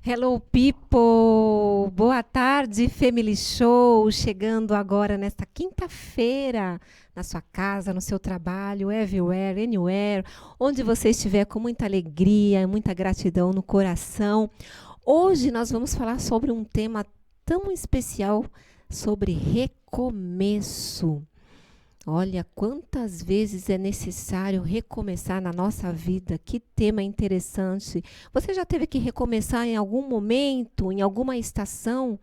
Hello, people! Boa tarde, Family Show! Chegando agora nesta quinta-feira, na sua casa, no seu trabalho, everywhere, anywhere, onde você estiver, com muita alegria, muita gratidão no coração. Hoje nós vamos falar sobre um tema tão especial, sobre recomeço. Olha, quantas vezes é necessário recomeçar na nossa vida. Que tema interessante. Você já teve que recomeçar em algum momento, em alguma estação?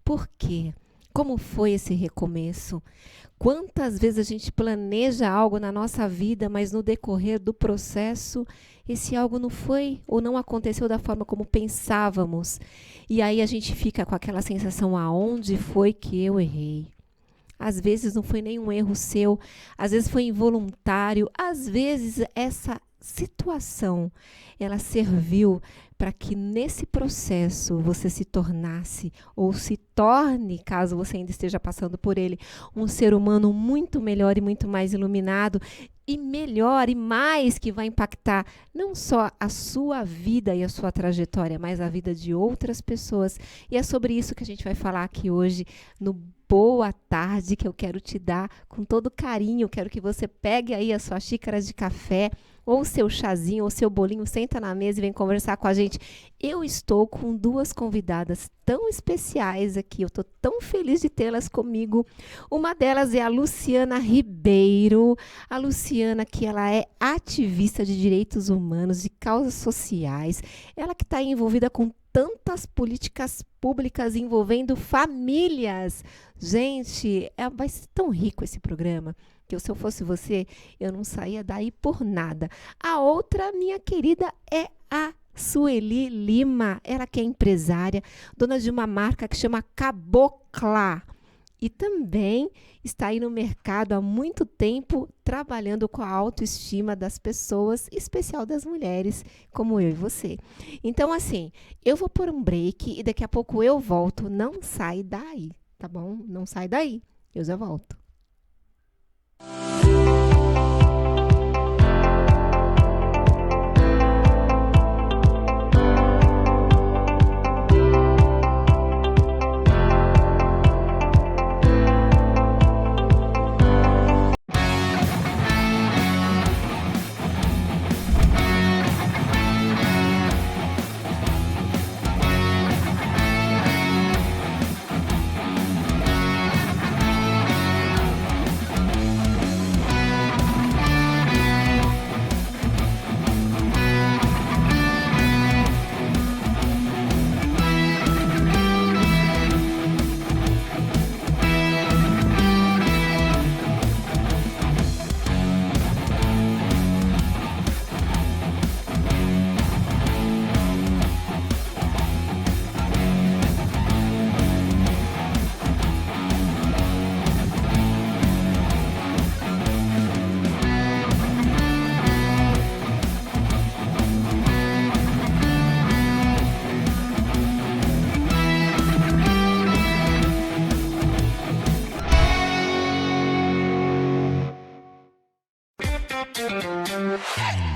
Por quê? Como foi esse recomeço? Quantas vezes a gente planeja algo na nossa vida, mas no decorrer do processo, esse algo não foi ou não aconteceu da forma como pensávamos. E aí a gente fica com aquela sensação, aonde foi que eu errei? Às vezes não foi nenhum erro seu, às vezes foi involuntário, às vezes essa situação, ela serviu para que nesse processo você se tornasse ou se torne, caso você ainda esteja passando por ele, um ser humano muito melhor e muito mais iluminado e melhor e mais, que vai impactar não só a sua vida e a sua trajetória, mas a vida de outras pessoas. E é sobre isso que a gente vai falar aqui hoje no Boa Tarde, que eu quero te dar com todo carinho. Quero que você pegue aí a sua xícara de café, ou o seu chazinho, ou o seu bolinho, senta na mesa e vem conversar com a gente. Eu estou com duas convidadas tão especiais aqui, eu estou tão feliz de tê-las comigo. Uma delas é a Luciana Ribeiro. A Luciana, que ela é ativista de direitos humanos, de causas sociais. Ela que está envolvida com tantas políticas públicas envolvendo famílias. Gente, vai ser tão rico esse programa, que se eu fosse você, eu não saía daí por nada. A outra, minha querida, é a Sueli Lima. Ela que é empresária, dona de uma marca que chama Cabocla. E também está aí no mercado há muito tempo, trabalhando com a autoestima das pessoas, em especial das mulheres, como eu e você. Então, assim, eu vou pôr um break e daqui a pouco eu volto. Não sai daí, tá bom? Não sai daí, eu já volto.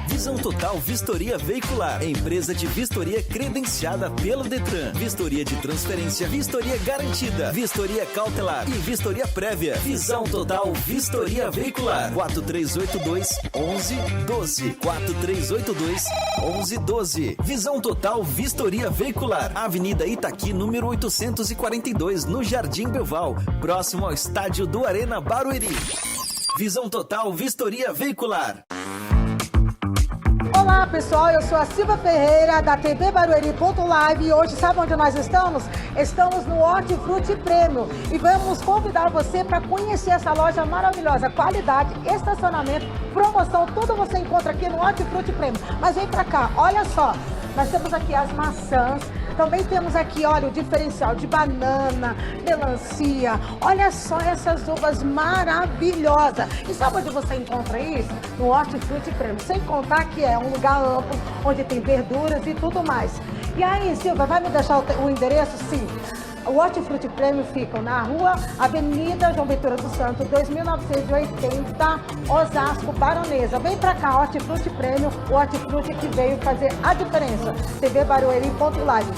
Visão Total Vistoria Veicular, empresa de vistoria credenciada pelo Detran. Vistoria de transferência, vistoria garantida, vistoria cautelar e vistoria prévia. Visão Total Vistoria Veicular, 4382-1112, 4382-1112. Visão Total Vistoria Veicular, Avenida Itaqui, número 842, no Jardim Belval, próximo ao estádio do Arena Barueri. Visão Total Vistoria Veicular. Olá, Olá pessoal, eu sou a Silva Ferreira da TV Barueri.live e hoje sabe onde nós estamos? Estamos no Hortifruti Premium e vamos convidar você para conhecer essa loja maravilhosa, qualidade, estacionamento, promoção, tudo você encontra aqui no Hortifruti Premium. Mas vem para cá, olha só, nós temos aqui as maçãs, também temos aqui, olha, o diferencial de banana, melancia, olha só essas uvas maravilhosas. E sabe onde você encontra isso? No Hortifruti Premium, sem contar que é um lugar amplo, onde tem verduras e tudo mais. E aí, Silva, vai me deixar o endereço? Sim. O Hortifruti Premium fica na rua Avenida João Ventura do Santo, 2980, Osasco, Baronesa. Vem pra cá, Hortifruti Premium, o hortifruti que veio fazer a diferença. TV Barueri.live.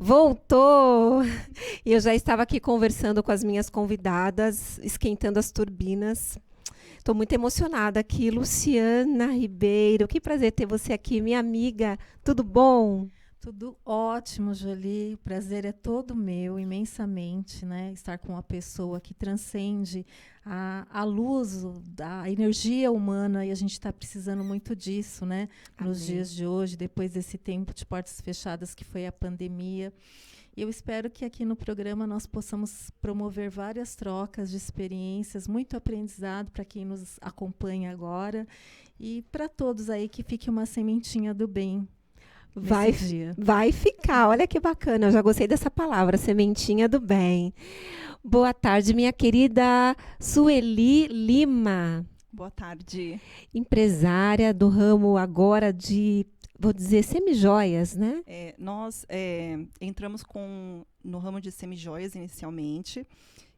Voltou! E eu já estava aqui conversando com as minhas convidadas, esquentando as turbinas. Estou muito emocionada aqui. Luciana Ribeiro, que prazer ter você aqui, minha amiga. Tudo bom? Tudo ótimo, Jolie. O prazer é todo meu, imensamente, né? Estar com uma pessoa que transcende a luz, a energia humana, e a gente está precisando muito disso, né? Nos Amém. dias de hoje, depois desse tempo de portas fechadas que foi a pandemia. E eu espero que aqui no programa nós possamos promover várias trocas de experiências, muito aprendizado para quem nos acompanha agora e para todos aí que fique uma sementinha do bem. Vai ficar, olha que bacana, eu já gostei dessa palavra, sementinha do bem. Boa tarde, minha querida Sueli Lima. Boa tarde. Empresária do ramo agora de, vou dizer, semijoias, né? Nós entramos no ramo de semijoias inicialmente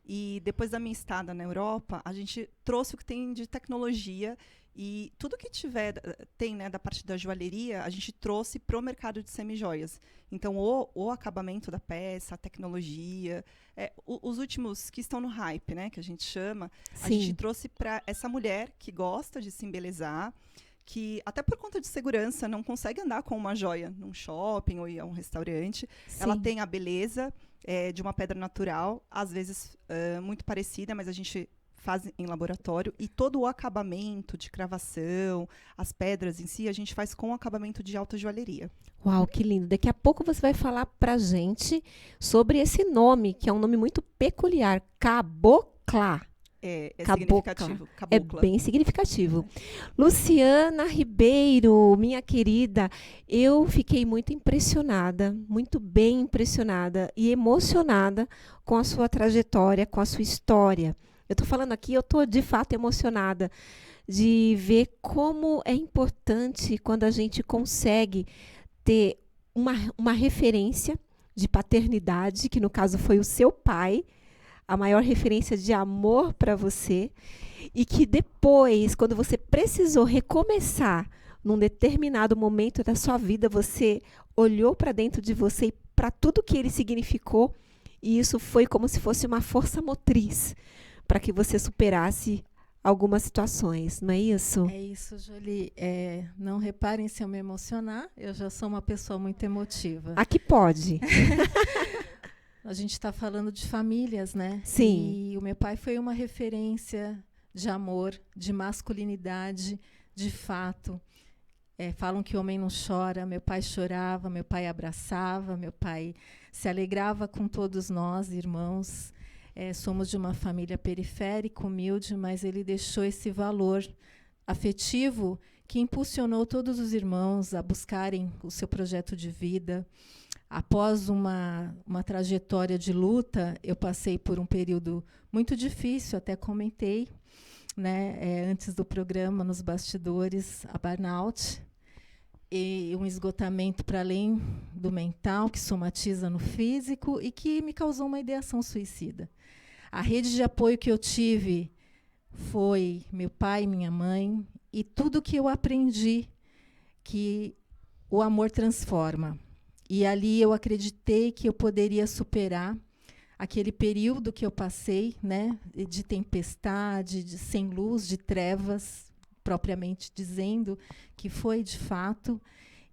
e depois da minha estada na Europa, a gente trouxe o que tem de tecnologia e tudo que tem, né, da parte da joalheria, a gente trouxe para o mercado de semijoias. Então, o acabamento da peça, a tecnologia, os últimos que estão no hype, né, que a gente chama, Sim. a gente trouxe para essa mulher que gosta de se embelezar, que até por conta de segurança não consegue andar com uma joia num shopping ou ir a um restaurante. Sim. Ela tem a beleza de uma pedra natural, às vezes muito parecida, mas a gente faz em laboratório, e todo o acabamento de cravação, as pedras em si, a gente faz com acabamento de alta joalheria. Uau, que lindo. Daqui a pouco você vai falar pra gente sobre esse nome, que é um nome muito peculiar, cabocla. É Cabocla. significativo. É Cabocla. bem significativo. Luciana Ribeiro, minha querida, eu fiquei muito impressionada, muito bem impressionada e emocionada com a sua trajetória, com a sua história. Eu estou falando aqui, eu estou de fato emocionada de ver como é importante quando a gente consegue ter uma referência de paternidade, que no caso foi o seu pai, a maior referência de amor para você, e que depois, quando você precisou recomeçar num determinado momento da sua vida, você olhou para dentro de você e para tudo que ele significou, e isso foi como se fosse uma força motriz para que você superasse algumas situações, não é isso? É isso, Jolie. Não reparem se eu me emocionar, eu já sou uma pessoa muito emotiva. Aqui pode. A gente está falando de famílias, né? Sim. E o meu pai foi uma referência de amor, de masculinidade, de fato. Falam que o homem não chora, meu pai chorava, meu pai abraçava, meu pai se alegrava com todos nós, irmãos. Somos de uma família periférica, humilde, mas ele deixou esse valor afetivo que impulsionou todos os irmãos a buscarem o seu projeto de vida. Após uma trajetória de luta, eu passei por um período muito difícil, até comentei, né, antes do programa, nos bastidores, a burnout, e um esgotamento para além do mental, que somatiza no físico e que me causou uma ideação suicida. A rede de apoio que eu tive foi meu pai e minha mãe, e tudo que eu aprendi, que o amor transforma. E ali eu acreditei que eu poderia superar aquele período que eu passei, né, de tempestade, sem luz, de trevas, propriamente dizendo, que foi de fato,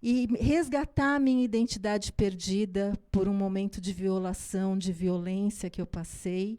e resgatar a minha identidade perdida por um momento de violação, de violência que eu passei,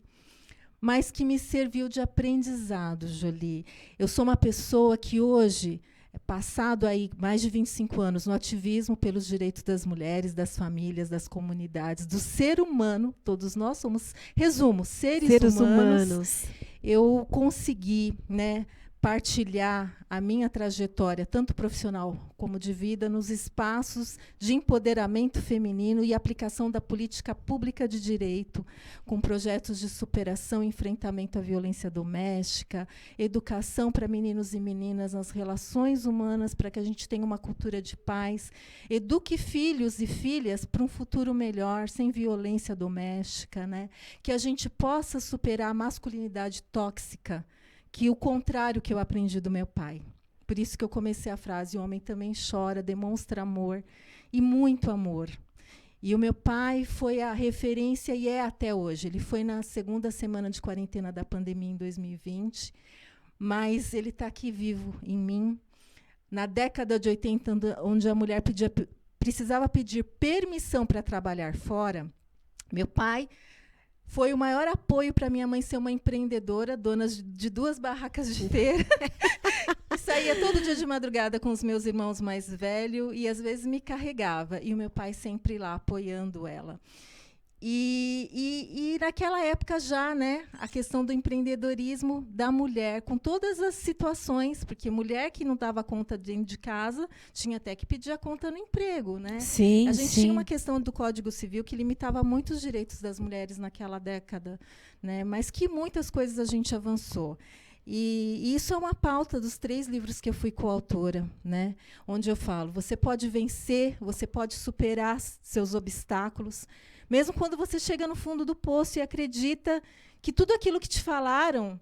mas que me serviu de aprendizado, Jolie. Eu sou uma pessoa que hoje, passado aí mais de 25 anos no ativismo pelos direitos das mulheres, das famílias, das comunidades, do ser humano, todos nós somos, resumo, seres humanos. Eu consegui, né, partilhar a minha trajetória, tanto profissional como de vida, nos espaços de empoderamento feminino e aplicação da política pública de direito, com projetos de superação e enfrentamento à violência doméstica, educação para meninos e meninas nas relações humanas, para que a gente tenha uma cultura de paz, eduque filhos e filhas para um futuro melhor, sem violência doméstica, né? Que a gente possa superar a masculinidade tóxica, que o contrário que eu aprendi do meu pai. Por isso que eu comecei a frase: o homem também chora, demonstra amor, e muito amor. E o meu pai foi a referência e é até hoje. Ele foi na segunda semana de quarentena da pandemia em 2020, mas ele está aqui vivo em mim. Na década de 80, onde a mulher precisava pedir permissão para trabalhar fora, meu pai foi o maior apoio para minha mãe ser uma empreendedora, dona de 2 barracas de feira. E saía todo dia de madrugada com os meus irmãos mais velhos e, às vezes, me carregava. E o meu pai sempre lá, apoiando ela. E naquela época já, né, a questão do empreendedorismo da mulher, com todas as situações, porque mulher que não dava conta dentro de casa tinha até que pedir a conta no emprego, né? Sim, a gente sim. tinha uma questão do Código Civil que limitava muito os direitos das mulheres naquela década, né? Mas que muitas coisas a gente avançou. E isso é uma pauta dos 3 livros que eu fui coautora, né? Onde eu falo: você pode vencer, você pode superar seus obstáculos, mesmo quando você chega no fundo do poço e acredita que tudo aquilo que te falaram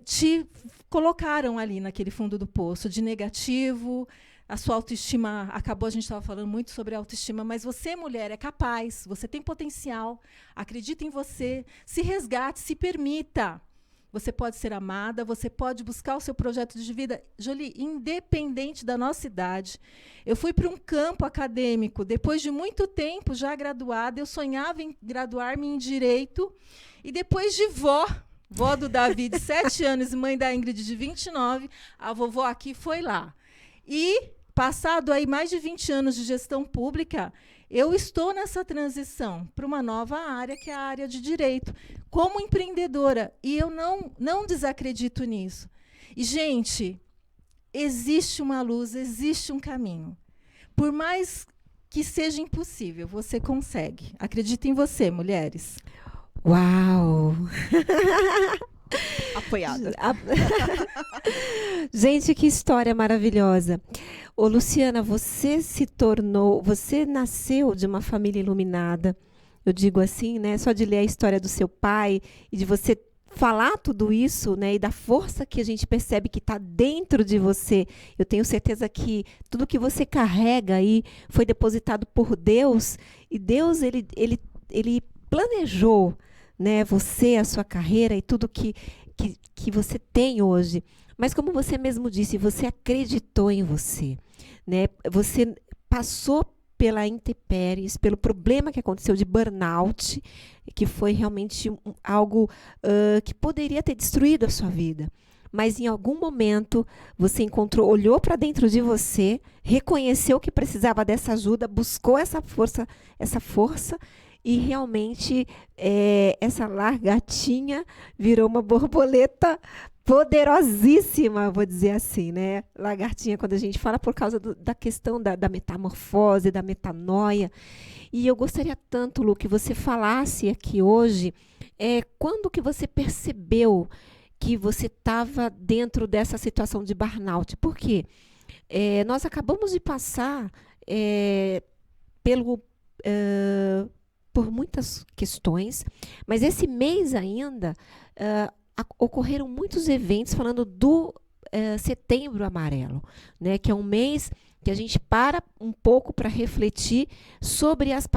te colocaram ali naquele fundo do poço, de negativo, a sua autoestima acabou. A gente estava falando muito sobre autoestima, mas você, mulher, é capaz, você tem potencial, acredita em você, se resgate, se permita. Você pode ser amada, você pode buscar o seu projeto de vida. Jolie, independente da nossa idade, eu fui para um campo acadêmico, depois de muito tempo, já graduada, eu sonhava em graduar-me em Direito, e depois de vó do Davi, de 7 anos, e mãe da Ingrid, de 29, a vovó aqui foi lá. E, passado aí mais de 20 anos de gestão pública, eu estou nessa transição para uma nova área, que é a área de direito, como empreendedora. E eu não desacredito nisso. E, gente, existe uma luz, existe um caminho. Por mais que seja impossível, você consegue. Acredita em você, mulheres. Uau! Apoiada. Gente, que história maravilhosa. Ô, Luciana, você nasceu de uma família iluminada. Eu digo assim, né? Só de ler a história do seu pai e de você falar tudo isso, né? E da força que a gente percebe que está dentro de você. Eu tenho certeza que tudo que você carrega aí foi depositado por Deus. E Deus, ele planejou, né, você, a sua carreira e tudo que você tem hoje. Mas como você mesmo disse, você acreditou em você, né? Você passou pela intempéries, pelo problema que aconteceu de burnout, que foi realmente algo que poderia ter destruído a sua vida. Mas em algum momento você olhou para dentro de você, reconheceu que precisava dessa ajuda, buscou essa força, e realmente essa lagartinha virou uma borboleta poderosíssima, vou dizer assim, né? Lagartinha, quando a gente fala por causa da questão da metamorfose, da metanoia. E eu gostaria tanto, Lu, que você falasse aqui hoje, quando que você percebeu que você estava dentro dessa situação de burnout? Por quê? Nós acabamos de passar por muitas questões, mas esse mês ainda ocorreram muitos eventos falando do Setembro Amarelo, né, que é um mês que a gente para um pouco para refletir sobre as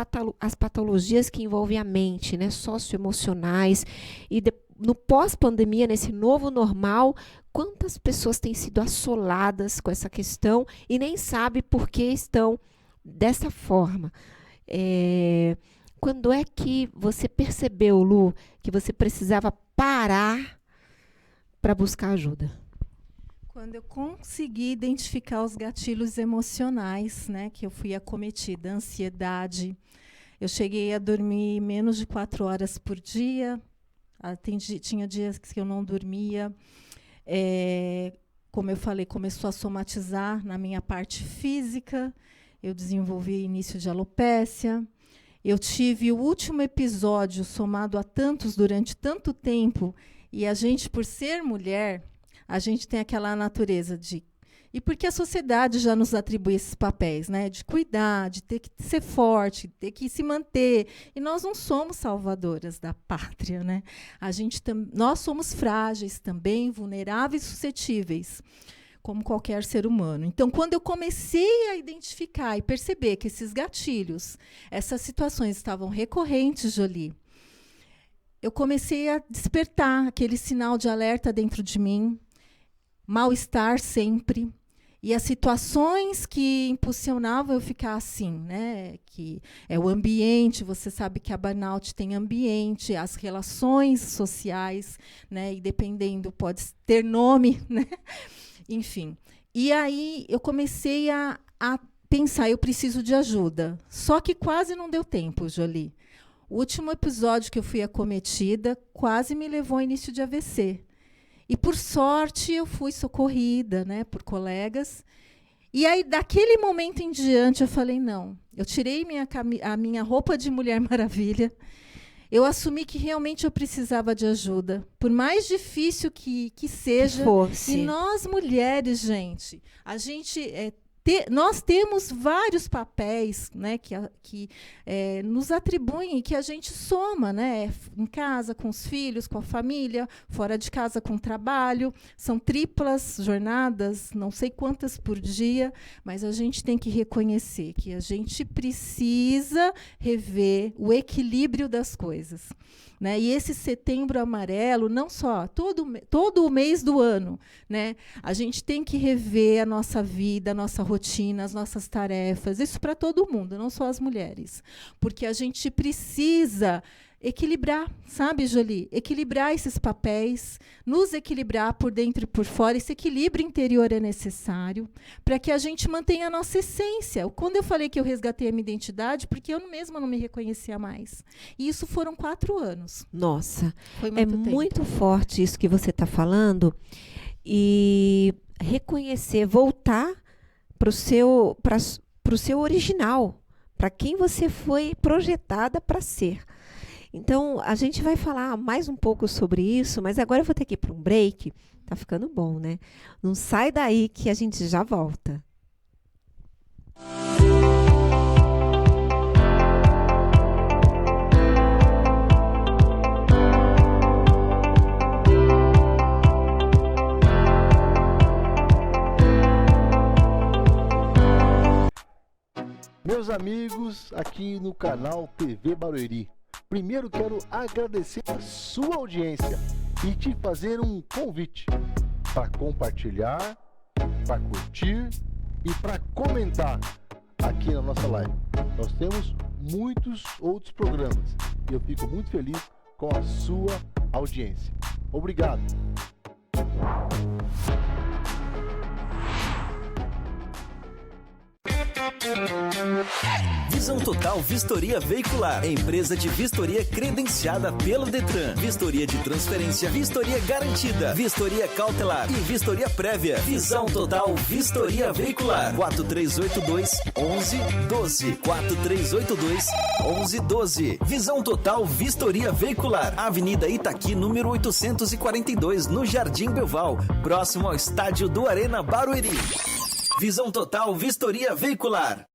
patologias que envolvem a mente, né, socioemocionais, e no pós-pandemia, nesse novo normal, quantas pessoas têm sido assoladas com essa questão e nem sabem por que estão dessa forma. Quando é que você percebeu, Lu, que você precisava parar para buscar ajuda? Quando eu consegui identificar os gatilhos emocionais, né, que eu fui acometida, ansiedade. Eu cheguei a dormir menos de 4 horas por dia. Tinha dias que eu não dormia. Como eu falei, começou a somatizar na minha parte física. Eu desenvolvi início de alopécia. Eu tive o último episódio somado a tantos durante tanto tempo, e a gente, por ser mulher, a gente tem aquela natureza de... E porque a sociedade já nos atribui esses papéis, né? De cuidar, de ter que ser forte, ter que se manter. E nós não somos salvadoras da pátria, né? Nós somos frágeis também, vulneráveis e suscetíveis, como qualquer ser humano. Então, quando eu comecei a identificar e perceber que esses gatilhos, essas situações estavam recorrentes, Jolie, eu comecei a despertar aquele sinal de alerta dentro de mim, mal-estar sempre, e as situações que impulsionavam eu ficar assim, né? Que é o ambiente, você sabe que a burnout tem ambiente, as relações sociais, né? E dependendo, pode ter nome, né? Enfim. E aí eu comecei a pensar, eu preciso de ajuda. Só que quase não deu tempo, Jolie. O último episódio que eu fui acometida quase me levou ao início de AVC. E, por sorte, eu fui socorrida, né, por colegas. E aí, daquele momento em diante, eu falei, não. Eu tirei a minha roupa de Mulher Maravilha. Eu assumi que realmente eu precisava de ajuda. Por mais difícil que seja. Que fosse. E nós, mulheres, gente, nós temos vários papéis, né, que nos atribuem e que a gente soma, né, em casa, com os filhos, com a família, fora de casa, com o trabalho. São triplas jornadas, não sei quantas por dia, mas a gente tem que reconhecer que a gente precisa rever o equilíbrio das coisas. Né? E esse Setembro Amarelo, não só, todo o mês do ano, né? A gente tem que rever a nossa vida, a nossa rotina, as nossas tarefas, isso para todo mundo, não só as mulheres. Porque a gente precisa equilibrar, sabe, Jolie? Equilibrar esses papéis, nos equilibrar por dentro e por fora. Esse equilíbrio interior é necessário para que a gente mantenha a nossa essência. Quando eu falei que eu resgatei a minha identidade, porque eu mesma não me reconhecia mais. E isso foram 4 anos. Nossa, foi muito tempo. Muito forte isso que você está falando. E reconhecer, voltar para o seu original, para quem você foi projetada para ser. Então, a gente vai falar mais um pouco sobre isso, mas agora eu vou ter que ir para um break. Tá ficando bom, né? Não sai daí que a gente já volta. Meus amigos, aqui no canal TV Barueri. Primeiro quero agradecer a sua audiência e te fazer um convite para compartilhar, para curtir e para comentar aqui na nossa live. Nós temos muitos outros programas e eu fico muito feliz com a sua audiência. Obrigado! Visão Total Vistoria Veicular, empresa de vistoria credenciada pelo Detran. Vistoria de transferência, vistoria garantida, vistoria cautelar e vistoria prévia. Visão Total Vistoria Veicular. 4382-1112. 4382-1112. Visão Total Vistoria Veicular. Avenida Itaqui, número 842, no Jardim Belval, próximo ao estádio do Arena Barueri. Visão Total Vistoria Veicular.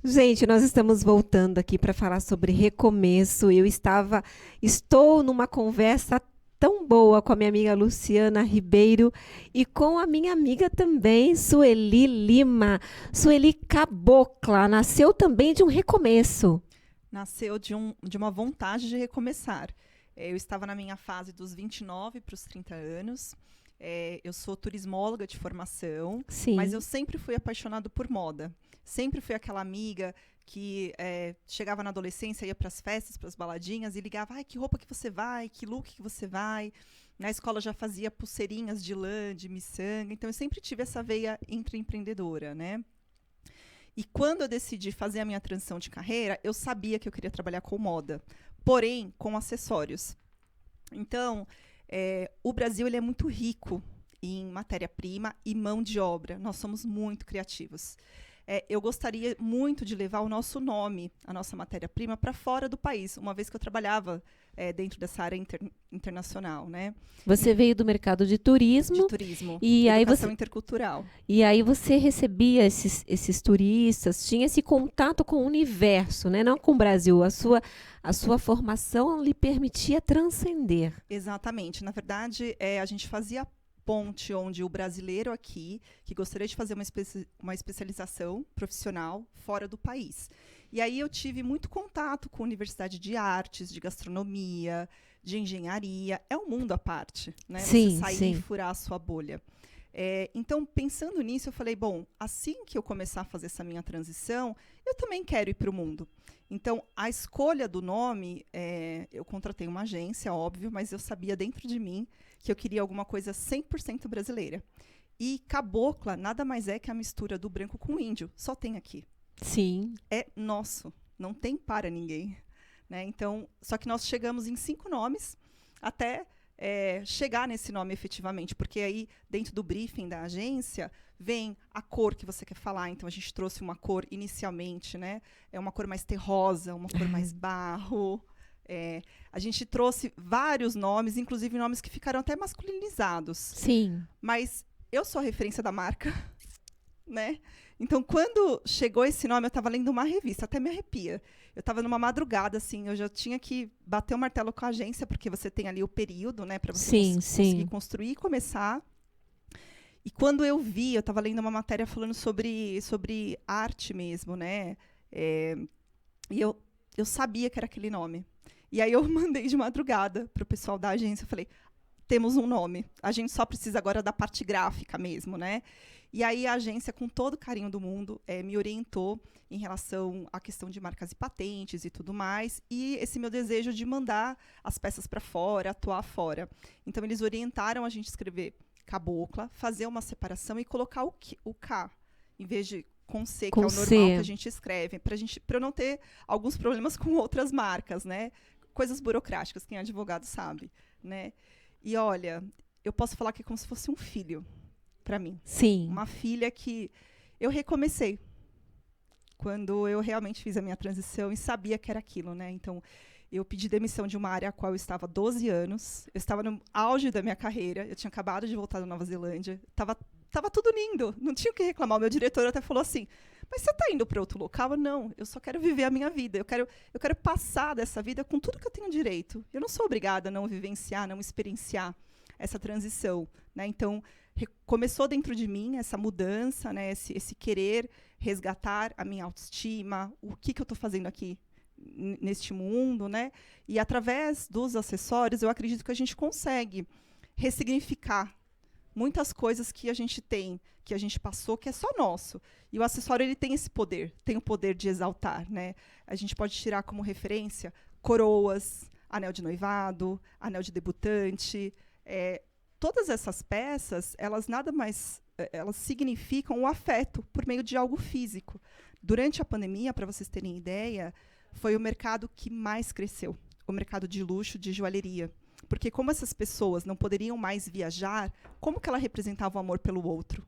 Gente, nós estamos voltando aqui para falar sobre recomeço. Estou numa conversa tão boa com a minha amiga Luciana Ribeiro e com a minha amiga também, Sueli Lima. Sueli Cabocla, nasceu também de um recomeço. Nasceu de uma vontade de recomeçar. Eu estava na minha fase dos 29 para os 30 anos. Eu sou turismóloga de formação, Sim. mas eu sempre fui apaixonada por moda. Sempre fui aquela amiga que chegava na adolescência, ia para as festas, para as baladinhas e ligava, ai, que roupa que você vai, que look que você vai. Na escola já fazia pulseirinhas de lã, de miçanga. Então, eu sempre tive essa veia empreendedora, né? E quando eu decidi fazer a minha transição de carreira, eu sabia que eu queria trabalhar com moda, porém com acessórios. Então, o Brasil ele é muito rico em matéria-prima e mão de obra. Nós somos muito criativos. Eu gostaria muito de levar o nosso nome, a nossa matéria-prima, para fora do país, uma vez que eu trabalhava dentro dessa área internacional, né? Você veio do mercado de turismo. De turismo, e educação intercultural. E aí você recebia esses turistas, tinha esse contato com o universo, né? Não com o Brasil. A sua formação lhe permitia transcender. Exatamente. Na verdade, a gente fazia ponte onde o brasileiro aqui, que gostaria de fazer uma especialização profissional fora do país. E aí eu tive muito contato com a Universidade de Artes, de Gastronomia, de Engenharia. É um mundo à parte, né? Sim, você sair sim. e furar a sua bolha. Então, pensando nisso, eu falei, bom, assim que eu começar a fazer essa minha transição, eu também quero ir para o mundo. Então, a escolha do nome, eu contratei uma agência, óbvio, mas eu sabia dentro de mim que eu queria alguma coisa 100% brasileira. E cabocla nada mais é que a mistura do branco com o índio. Só tem aqui. Sim. É nosso. Não tem para ninguém. Né? Então, só que nós chegamos em 5 nomes até chegar nesse nome efetivamente. Porque aí, dentro do briefing da agência, vem a cor que você quer falar. Então, a gente trouxe uma cor inicialmente, né? É uma cor mais terrosa, uma cor mais barro. A gente trouxe vários nomes, inclusive nomes que ficaram até masculinizados. Sim. Mas eu sou a referência da marca, né? Então, quando chegou esse nome, eu estava lendo uma revista, até me arrepia. Eu estava numa madrugada, assim, eu já tinha que bater o martelo com a agência, porque você tem ali o período, né? Para você conseguir construir e começar. E quando eu vi, eu estava lendo uma matéria falando sobre arte mesmo, né? E eu sabia que era aquele nome. E aí eu mandei de madrugada para o pessoal da agência, eu falei, temos um nome, a gente só precisa agora da parte gráfica mesmo, né? E aí a agência, com todo o carinho do mundo, me orientou em relação à questão de marcas e patentes e tudo mais, e esse meu desejo de mandar as peças para fora, atuar fora. Então, eles orientaram a gente escrever cabocla, fazer uma separação e colocar o K, em vez de com C, que é o normal que a gente escreve, para eu não ter alguns problemas com outras marcas, né? Coisas burocráticas, quem é advogado sabe, né? E olha, eu posso falar que é como se fosse um filho para mim. Sim. Uma filha que eu recomecei quando eu realmente fiz a minha transição e sabia que era aquilo, né? Então, eu pedi demissão de uma área a qual eu estava há 12 anos. Eu estava no auge da minha carreira. Eu tinha acabado de voltar da Nova Zelândia. Tava tudo lindo. Não tinha o que reclamar. O meu diretor até falou assim, mas você está indo para outro local? Eu, não, eu só quero viver a minha vida. Eu quero passar dessa vida com tudo que eu tenho direito. Eu não sou obrigada a não vivenciar, não experienciar essa transição, né? Então, começou dentro de mim essa mudança, né? Esse querer resgatar a minha autoestima, o que eu estou fazendo aqui neste mundo, né? E através dos acessórios, eu acredito que a gente consegue ressignificar muitas coisas que a gente tem, que a gente passou, que é só nosso. E o acessório, ele tem esse poder, tem o poder de exaltar, né? A gente pode tirar como referência coroas, anel de noivado, anel de debutante. Todas essas peças, elas nada mais, elas significam o afeto por meio de algo físico. Durante a pandemia, para vocês terem ideia, foi o mercado que mais cresceu, o mercado de luxo, de joalheria. Porque como essas pessoas não poderiam mais viajar, como que ela representava o amor pelo outro?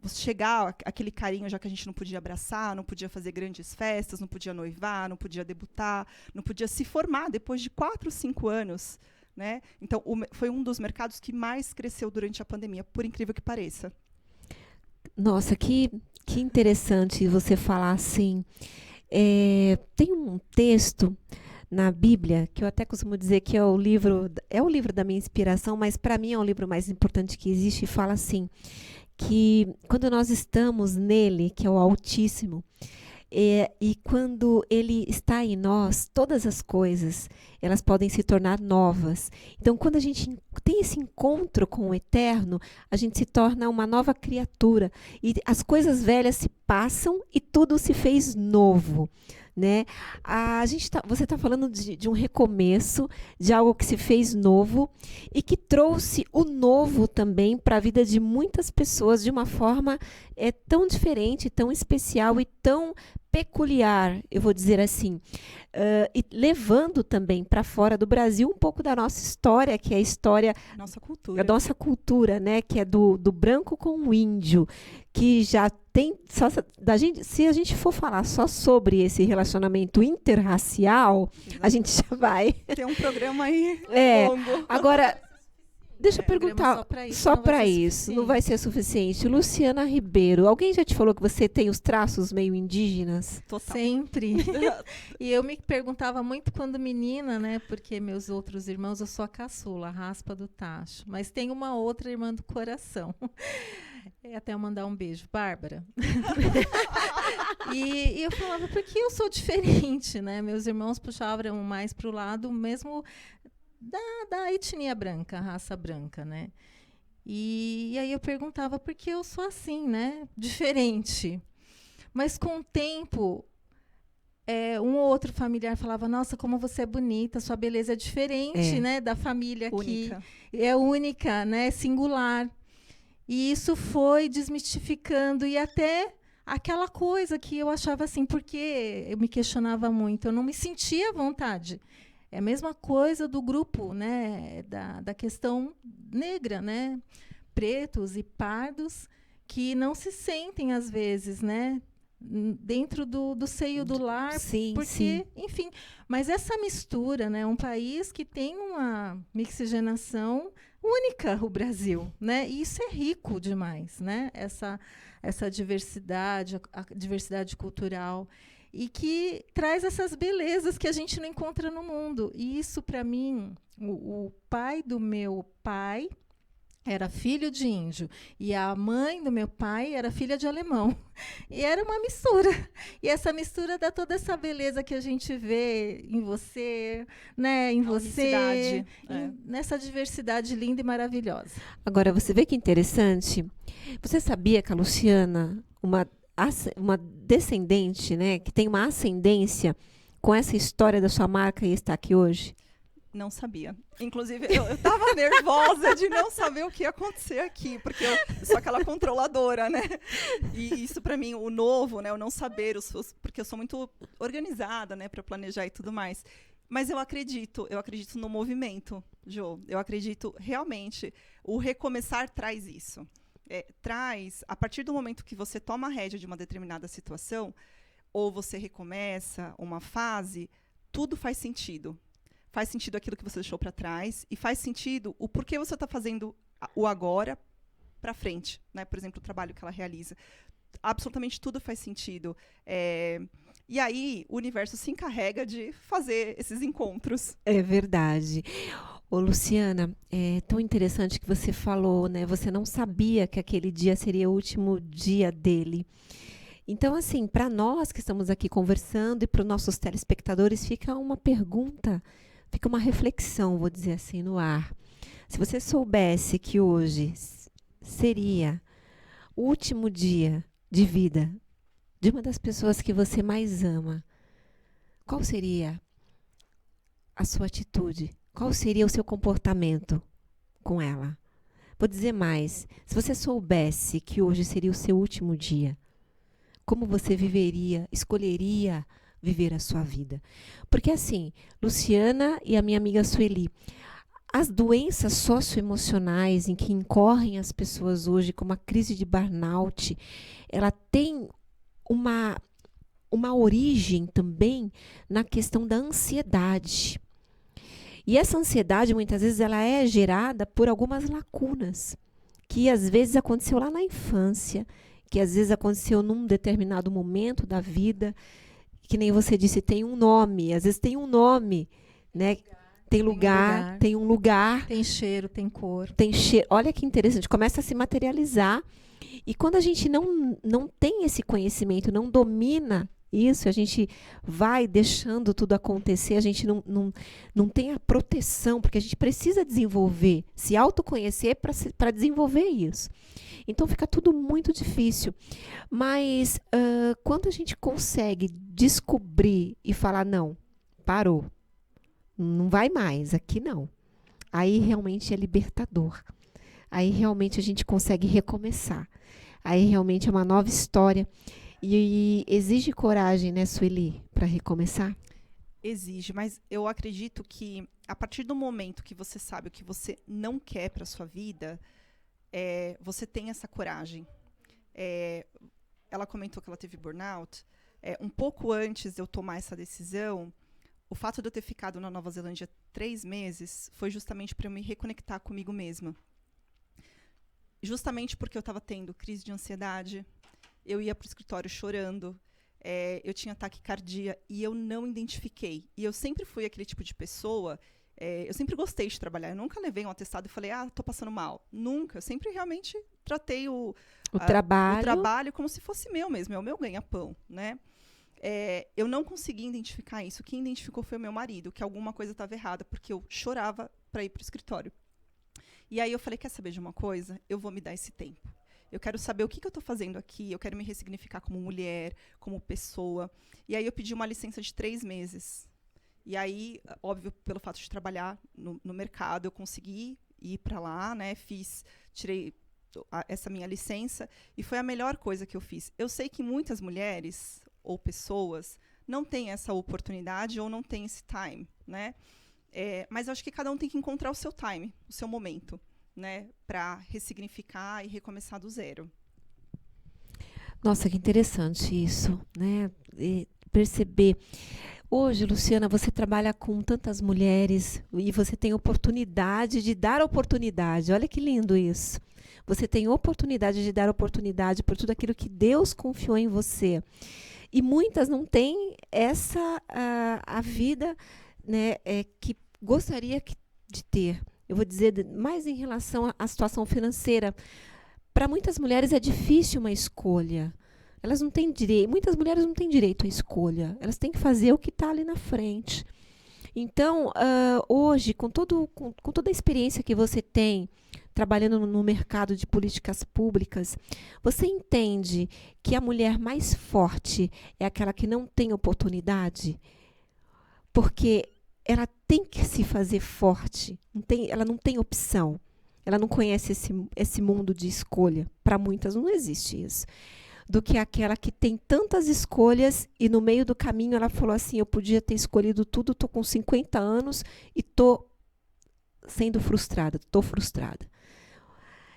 Chegar aquele carinho, já que a gente não podia abraçar, não podia fazer grandes festas, não podia noivar, não podia debutar, não podia se formar depois de 4, 5 anos. Né? Então, foi um dos mercados que mais cresceu durante a pandemia, por incrível que pareça. Nossa, que interessante você falar assim. Tem um texto na Bíblia que eu até costumo dizer que é o livro da minha inspiração, mas para mim é o livro mais importante que existe, e fala assim, que quando nós estamos nele, que é o Altíssimo, e quando ele está em nós, todas as coisas, elas podem se tornar novas. Então, quando a gente tem esse encontro com o Eterno, a gente se torna uma nova criatura. E as coisas velhas se passam e tudo se fez novo. Né? Você está falando de um recomeço, de algo que se fez novo e que trouxe o novo também para a vida de muitas pessoas de uma forma tão diferente, tão especial e tão peculiar, eu vou dizer assim, e levando também para fora do Brasil um pouco da nossa história, que é a história nossa cultura, né? Que é do branco com o índio, que já tem se a gente for falar só sobre esse relacionamento interracial, a gente já vai ter um programa aí longo. Agora, deixa eu perguntar, só para isso não vai ser suficiente. Luciana Ribeiro, alguém já te falou que você tem os traços meio indígenas? Total. Sempre. E eu me perguntava muito quando menina, né? Porque meus outros irmãos, eu sou a caçula, a raspa do tacho. Mas tem uma outra irmã do coração. Até eu mandar um beijo, Bárbara. E eu falava, por que eu sou diferente, né? Meus irmãos puxavam mais para o lado mesmo da etnia branca, raça branca, né? E aí eu perguntava por que eu sou assim, né? Diferente. Mas com o tempo, um ou outro familiar falava, nossa, como você é bonita, sua beleza é diferente, né? Da família aqui. É única, né? Singular. E isso foi desmistificando e até aquela coisa que eu achava assim, porque eu me questionava muito, eu não me sentia à vontade. É a mesma coisa do grupo, né, da questão negra, né, pretos e pardos que não se sentem às vezes, né, dentro do seio do lar, sim, porque, sim. Enfim, mas essa mistura, né, um país que tem uma mixigenação única, o Brasil, né, e isso é rico demais, né, essa diversidade, a diversidade cultural. E que traz essas belezas que a gente não encontra no mundo. E isso, para mim, o pai do meu pai era filho de índio. E a mãe do meu pai era filha de alemão. E era uma mistura. E essa mistura dá toda essa beleza que a gente vê em você, né? Em você. Nessa diversidade linda e maravilhosa. Agora, você vê que interessante? Você sabia que a Luciana, uma descendente, né, que tem uma ascendência com essa história da sua marca e está aqui hoje? Não sabia. Inclusive, eu estava nervosa de não saber o que ia acontecer aqui, porque eu sou aquela controladora, né? E isso, para mim, o novo, né, o não saber, porque eu sou muito organizada, né, para planejar e tudo mais. Mas eu acredito no movimento, Jo. Eu acredito realmente, o recomeçar traz isso. Traz, a partir do momento que você toma a rédea de uma determinada situação, ou você recomeça uma fase, tudo faz sentido. Faz sentido aquilo que você deixou para trás, e faz sentido o porquê você está fazendo o agora para frente. Né? Por exemplo, o trabalho que ela realiza. Absolutamente tudo faz sentido. E aí, o universo se encarrega de fazer esses encontros. É verdade. Ô, Luciana, é tão interessante que você falou, né? Você não sabia que aquele dia seria o último dia dele. Então, assim, para nós que estamos aqui conversando e para os nossos telespectadores, fica uma pergunta, fica uma reflexão, vou dizer assim, no ar. Se você soubesse que hoje seria o último dia de vida de uma das pessoas que você mais ama, qual seria a sua atitude? Qual seria o seu comportamento com ela? Vou dizer mais. Se você soubesse que hoje seria o seu último dia, como você escolheria viver a sua vida? Porque assim, Luciana e a minha amiga Sueli, as doenças socioemocionais em que incorrem as pessoas hoje, como a crise de burnout, ela tem uma origem também na questão da ansiedade. E essa ansiedade, muitas vezes, ela é gerada por algumas lacunas, que às vezes aconteceu lá na infância, que às vezes aconteceu num determinado momento da vida, que nem você disse, tem um nome, às vezes tem um nome, né? Tem lugar, tem um lugar. Tem cheiro, tem cor. Tem cheiro. Olha que interessante, começa a se materializar. E quando a gente não tem esse conhecimento, não domina isso, a gente vai deixando tudo acontecer, a gente não tem a proteção, porque a gente precisa desenvolver, se autoconhecer para desenvolver isso. Então fica tudo muito difícil. Mas quando a gente consegue descobrir e falar, não, parou, não vai mais, aqui não. Aí realmente é libertador. Aí realmente a gente consegue recomeçar. Aí realmente é uma nova história. E exige coragem, né, Sueli, para recomeçar? Exige, mas eu acredito que a partir do momento que você sabe o que você não quer para sua vida, você tem essa coragem. Ela comentou que ela teve burnout. Um pouco antes de eu tomar essa decisão, o fato de eu ter ficado na Nova Zelândia 3 meses foi justamente para eu me reconectar comigo mesma. Justamente porque eu estava tendo crise de ansiedade, eu ia para o escritório chorando, eu tinha taquicardia e eu não identifiquei. E eu sempre fui aquele tipo de pessoa, eu sempre gostei de trabalhar. Eu nunca levei um atestado e falei, estou passando mal. Nunca. Eu sempre realmente tratei o trabalho como se fosse meu mesmo, é o meu ganha-pão, né? Eu não consegui identificar isso. Quem identificou foi o meu marido, que alguma coisa estava errada, porque eu chorava para ir para o escritório. E aí eu falei, quer saber de uma coisa? Eu vou me dar esse tempo. Eu quero saber o que eu estou fazendo aqui, eu quero me ressignificar como mulher, como pessoa. E aí eu pedi uma licença de 3 meses. E aí, óbvio, pelo fato de trabalhar no mercado, eu consegui ir para lá, né? Tirei essa minha licença e foi a melhor coisa que eu fiz. Eu sei que muitas mulheres ou pessoas não têm essa oportunidade ou não têm esse time, né? Mas eu acho que cada um tem que encontrar o seu time, o seu momento, né, para ressignificar e recomeçar do zero. Nossa, que interessante isso, né? Perceber. Hoje, Luciana, você trabalha com tantas mulheres e você tem oportunidade de dar oportunidade. Olha que lindo isso. Você tem oportunidade de dar oportunidade por tudo aquilo que Deus confiou em você. E muitas não têm a vida, né, que gostaria de ter. Eu vou dizer mais em relação à situação financeira. Para muitas mulheres é difícil uma escolha. Elas não têm direito, muitas mulheres não têm direito à escolha. Elas têm que fazer o que está ali na frente. Então, hoje, com toda a experiência que você tem, trabalhando no mercado de políticas públicas, você entende que a mulher mais forte é aquela que não tem oportunidade? Porque ela tem que se fazer forte, ela não tem opção, ela não conhece esse mundo de escolha. Para muitas não existe isso. Do que aquela que tem tantas escolhas e no meio do caminho ela falou assim, eu podia ter escolhido tudo, estou com 50 anos e estou sendo frustrada, estou frustrada.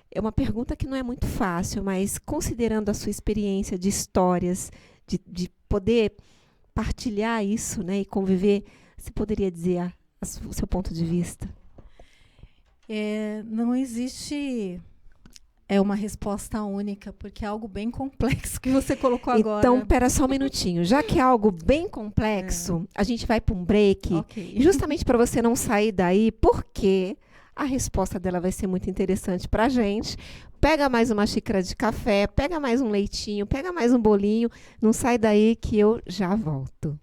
É uma pergunta que não é muito fácil, mas considerando a sua experiência de histórias, de poder partilhar isso, né, e conviver, você poderia dizer o seu ponto de vista? Não existe uma resposta única, porque é algo bem complexo que você colocou agora. Então, espera só um minutinho. Já que é algo bem complexo, a gente vai para um break, Okay. Justamente para você não sair daí, porque a resposta dela vai ser muito interessante para a gente. Pega mais uma xícara de café, pega mais um leitinho, pega mais um bolinho. Não sai daí que eu já volto.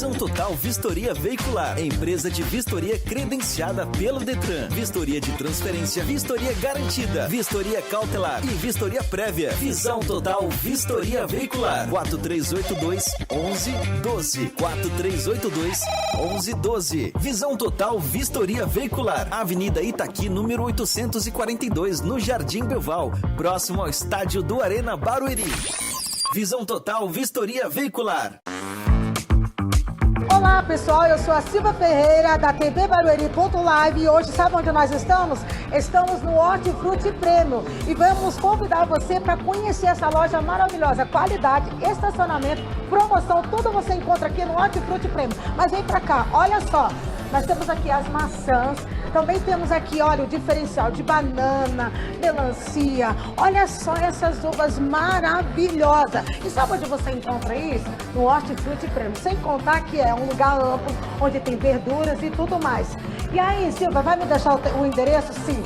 Visão Total Vistoria Veicular, empresa de vistoria credenciada pelo Detran. Vistoria de transferência, vistoria garantida, vistoria cautelar e vistoria prévia. Visão Total Vistoria Veicular. 4382-1112. 4382-1112. Visão Total Vistoria Veicular. Avenida Itaqui, número 842, no Jardim Belval, próximo ao estádio do Arena Barueri. Visão Total Vistoria Veicular. Olá pessoal, eu sou a Silva Ferreira da TV Barueri.live e hoje sabe onde nós estamos? Estamos no Hortifruti Premium e vamos convidar você para conhecer essa loja maravilhosa, qualidade, estacionamento, promoção, tudo você encontra aqui no Hortifruti Premium. Mas vem para cá, olha só, nós temos aqui as maçãs, também temos aqui, olha, o diferencial de banana, melancia, olha só essas uvas maravilhosas. E sabe onde você encontra isso? No Hortifruti Premium, sem contar que é um lugar amplo, onde tem verduras e tudo mais. E aí, Silva, vai me deixar o endereço? Sim.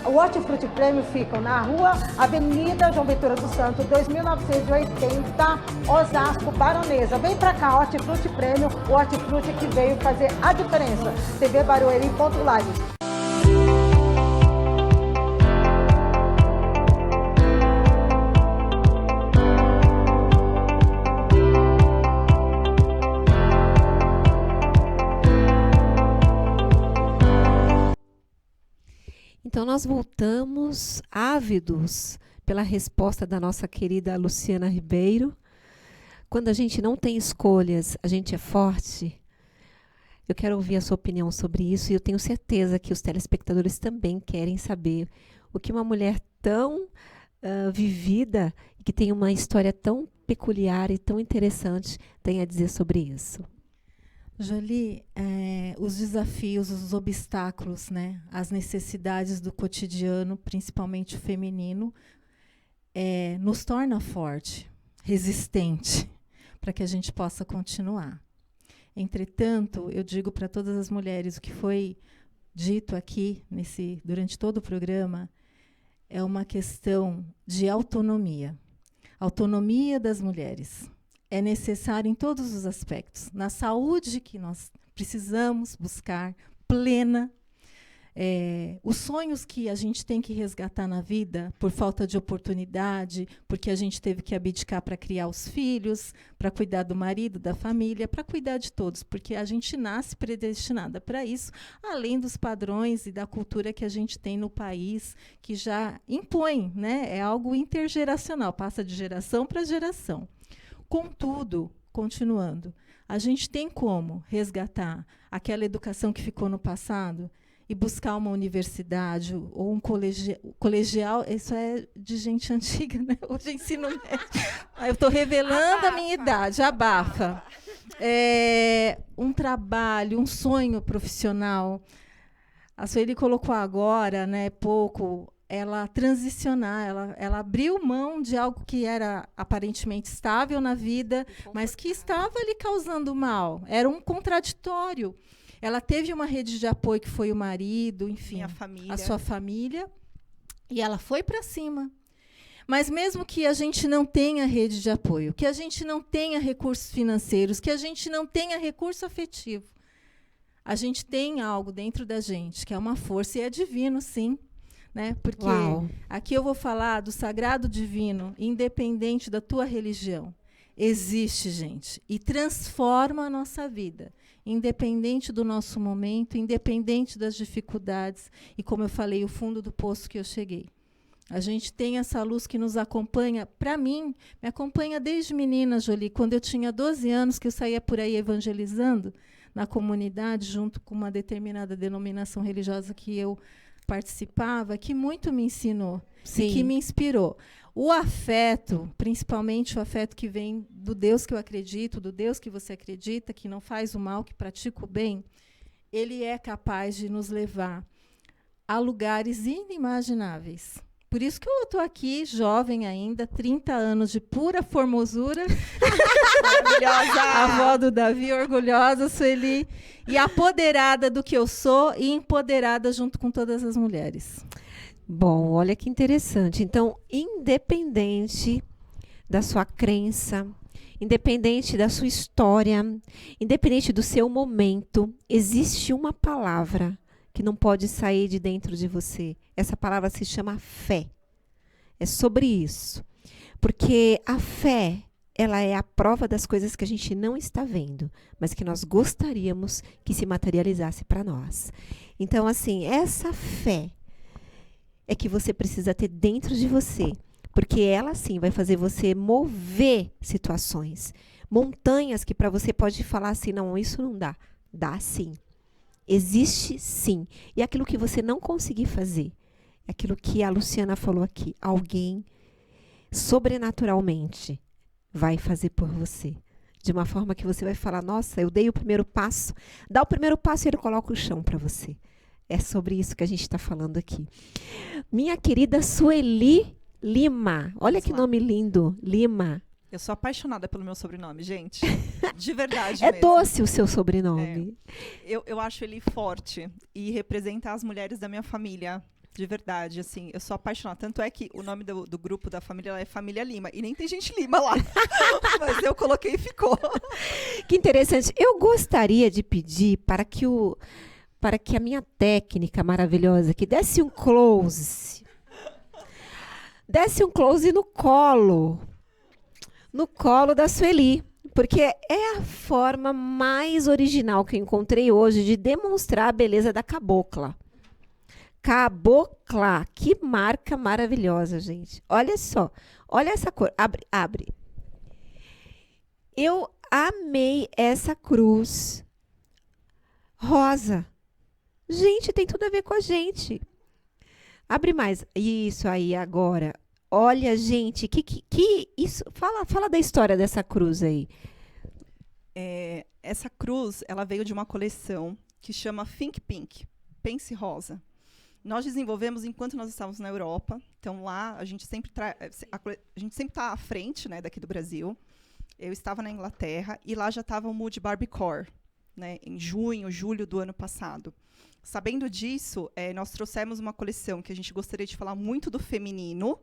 O Hortifruti Premium fica na rua Avenida João Ventura do Santo, 2980, Osasco, Baronesa. Vem pra cá, Hortifruti Premium, o hortifruti que veio fazer a diferença. TV Barueri.live. Então, nós voltamos ávidos pela resposta da nossa querida Luciana Ribeiro. Quando a gente não tem escolhas, a gente é forte. Eu quero ouvir a sua opinião sobre isso e eu tenho certeza que os telespectadores também querem saber o que uma mulher tão vivida e que tem uma história tão peculiar e tão interessante tem a dizer sobre isso. Jolie, os desafios, os obstáculos, né, as necessidades do cotidiano, principalmente o feminino, nos torna forte, resistente, para que a gente possa continuar. Entretanto, eu digo para todas as mulheres, o que foi dito aqui durante todo o programa é uma questão de autonomia. Autonomia das mulheres. É necessário em todos os aspectos. Na saúde, que nós precisamos buscar plena. Os sonhos que a gente tem que resgatar na vida, por falta de oportunidade, porque a gente teve que abdicar para criar os filhos, para cuidar do marido, da família, para cuidar de todos, porque a gente nasce predestinada para isso, além dos padrões e da cultura que a gente tem no país, que já impõe, né? É algo intergeracional, passa de geração para geração. Contudo, continuando, a gente tem como resgatar aquela educação que ficou no passado e buscar uma universidade ou um colegial. Isso é de gente antiga, né? Hoje é ensino médio. Eu estou revelando a minha idade, abafa. Um trabalho, um sonho profissional. A Sueli colocou agora, né, ela transicionar, ela abriu mão de algo que era aparentemente estável na vida, mas que estava lhe causando mal. Era um contraditório. Ela teve uma rede de apoio que foi o marido, enfim, a sua família, e ela foi para cima. Mas mesmo que a gente não tenha rede de apoio, que a gente não tenha recursos financeiros, que a gente não tenha recurso afetivo, a gente tem algo dentro da gente, que é uma força, e é divino, sim. Né? Porque aqui eu vou falar do sagrado divino, independente da tua religião. Existe, gente, e transforma a nossa vida, independente do nosso momento, independente das dificuldades, e como eu falei, o fundo do poço que eu cheguei. A gente tem essa luz que nos acompanha, para mim, me acompanha desde menina, Jolie, quando eu tinha 12 anos, que eu saía por aí evangelizando na comunidade, junto com uma determinada denominação religiosa que eu participava, que muito me ensinou, e que me inspirou. O afeto, principalmente o afeto que vem do Deus que eu acredito, do Deus que você acredita, que não faz o mal, que pratica o bem, ele é capaz de nos levar a lugares inimagináveis. Por isso que eu estou aqui, jovem ainda, 30 anos de pura formosura. Maravilhosa! A avó do Davi, orgulhosa, Sueli. E apoderada do que eu sou e empoderada junto com todas as mulheres. Bom, olha que interessante. Então, independente da sua crença, independente da sua história, independente do seu momento, existe uma palavra que não pode sair de dentro de você. Essa palavra se chama fé. É sobre isso. Porque a fé, ela é a prova das coisas que a gente não está vendo, mas que nós gostaríamos que se materializasse para nós. Então, assim, essa fé é que você precisa ter dentro de você, porque ela, sim, vai fazer você mover situações. Montanhas que para você pode falar assim, não, isso não dá. Dá sim. Existe sim. E aquilo que você não conseguir fazer, aquilo que a Luciana falou aqui, alguém sobrenaturalmente vai fazer por você. De uma forma que você vai falar, nossa, eu dei o primeiro passo. Dá o primeiro passo e ele coloca o chão para você. É sobre isso que a gente está falando aqui. Minha querida Sueli Lima. Olha que nome lindo, Lima. Eu sou apaixonada pelo meu sobrenome, gente. De verdade É mesmo. doce o seu sobrenome. Eu acho ele forte e representa as mulheres da minha família. De verdade, assim, eu sou apaixonada. Tanto é que o nome do grupo da família é Família Lima. E nem tem gente Lima lá. Mas eu coloquei e ficou. Que interessante. Eu gostaria de pedir para que a minha técnica maravilhosa que desse um close. Desse um close no colo da Sueli. Porque é a forma mais original que eu encontrei hoje de demonstrar a beleza da cabocla. Cabocla, que marca maravilhosa, gente. Olha só, olha essa cor. Abre. Eu amei essa cruz rosa. Gente, tem tudo a ver com a gente. Abre mais. Isso aí, agora. Olha, gente, que isso. Fala da história dessa cruz aí. Essa cruz, ela veio de uma coleção que chama Think Pink, Pense Rosa. Nós desenvolvemos enquanto nós estávamos na Europa. Então, lá, a gente sempre está à frente, né, daqui do Brasil. Eu estava na Inglaterra e lá já estava o Mood Barbie Core, né, em julho do ano passado. Sabendo disso, nós trouxemos uma coleção que a gente gostaria de falar muito do feminino,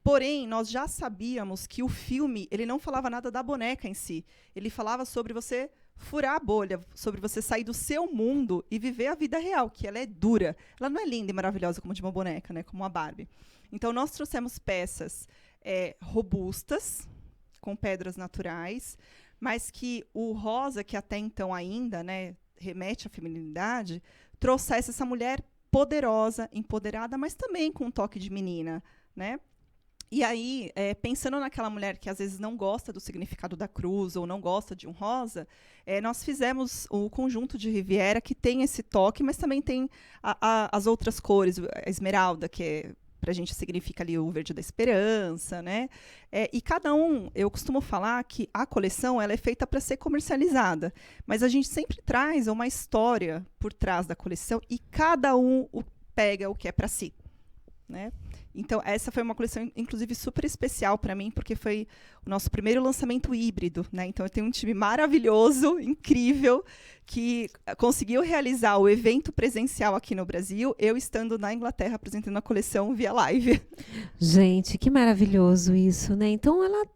porém, nós já sabíamos que o filme ele não falava nada da boneca em si. Ele falava sobre você furar a bolha, sobre você sair do seu mundo e viver a vida real, que ela é dura. Ela não é linda e maravilhosa como de uma boneca, né, como uma Barbie. Então, nós trouxemos peças robustas, com pedras naturais, mas que o rosa, que até então ainda, né, remete à feminilidade, trouxesse essa mulher poderosa, empoderada, mas também com um toque de menina, né? E aí, pensando naquela mulher que às vezes não gosta do significado da cruz ou não gosta de um rosa, nós fizemos o conjunto de Riviera, que tem esse toque, mas também tem as outras cores, a esmeralda, que para a gente significa ali o verde da esperança, né? E cada um, eu costumo falar que a coleção ela é feita para ser comercializada, mas a gente sempre traz uma história por trás da coleção e cada um pega o que é para si, né? Então, essa foi uma coleção, inclusive, super especial para mim, porque foi o nosso primeiro lançamento híbrido, né? Então, eu tenho um time maravilhoso, incrível, que conseguiu realizar o evento presencial aqui no Brasil, eu estando na Inglaterra apresentando a coleção via live. Gente, que maravilhoso isso, né? Então, ela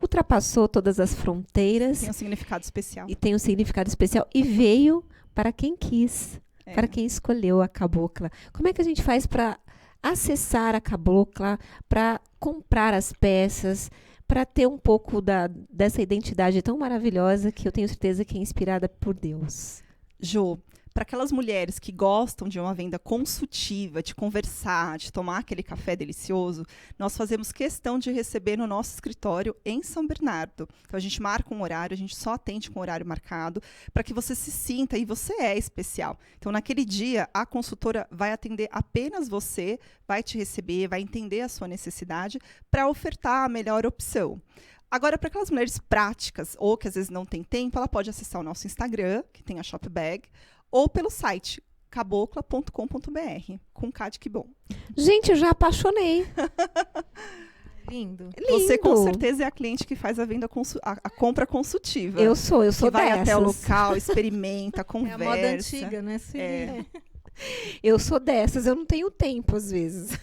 ultrapassou todas as fronteiras. Tem um significado especial. E tem um significado especial. E veio para quem quis, para quem escolheu a cabocla. Como é que a gente faz para acessar a cabocla, para comprar as peças, para ter um pouco dessa identidade tão maravilhosa que eu tenho certeza que é inspirada por Deus? Jo, para aquelas mulheres que gostam de uma venda consultiva, de conversar, de tomar aquele café delicioso, nós fazemos questão de receber no nosso escritório em São Bernardo. Então, a gente marca um horário, a gente só atende com horário marcado, para que você se sinta e você é especial. Então, naquele dia, a consultora vai atender apenas você, vai te receber, vai entender a sua necessidade para ofertar a melhor opção. Agora, para aquelas mulheres práticas, ou que às vezes não tem tempo, ela pode acessar o nosso Instagram, que tem a Shopbag, ou pelo site cabocla.com.br, com K de que bom. Gente, eu já apaixonei. Lindo. Você com certeza é a cliente que faz a venda a compra consultiva. Eu sou que vai dessas. até o local, experimenta, conversa. É a moda antiga, né? Eu sou dessas, eu não tenho tempo às vezes.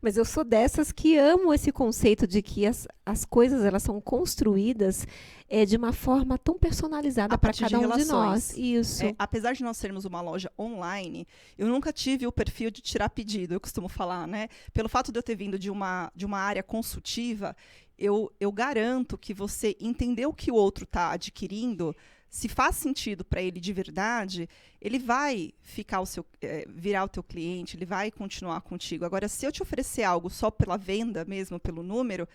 Mas eu sou dessas que amo esse conceito de que as coisas elas são construídas de uma forma tão personalizada para cada um de nós. Isso. Apesar de nós sermos uma loja online, eu nunca tive o perfil de tirar pedido, eu costumo falar, né? Pelo fato de eu ter vindo de uma área consultiva, eu garanto que você entender o que o outro está adquirindo, se faz sentido para ele de verdade, ele vai virar o teu cliente, ele vai continuar contigo. Agora, se eu te oferecer algo só pela venda mesmo, pelo número,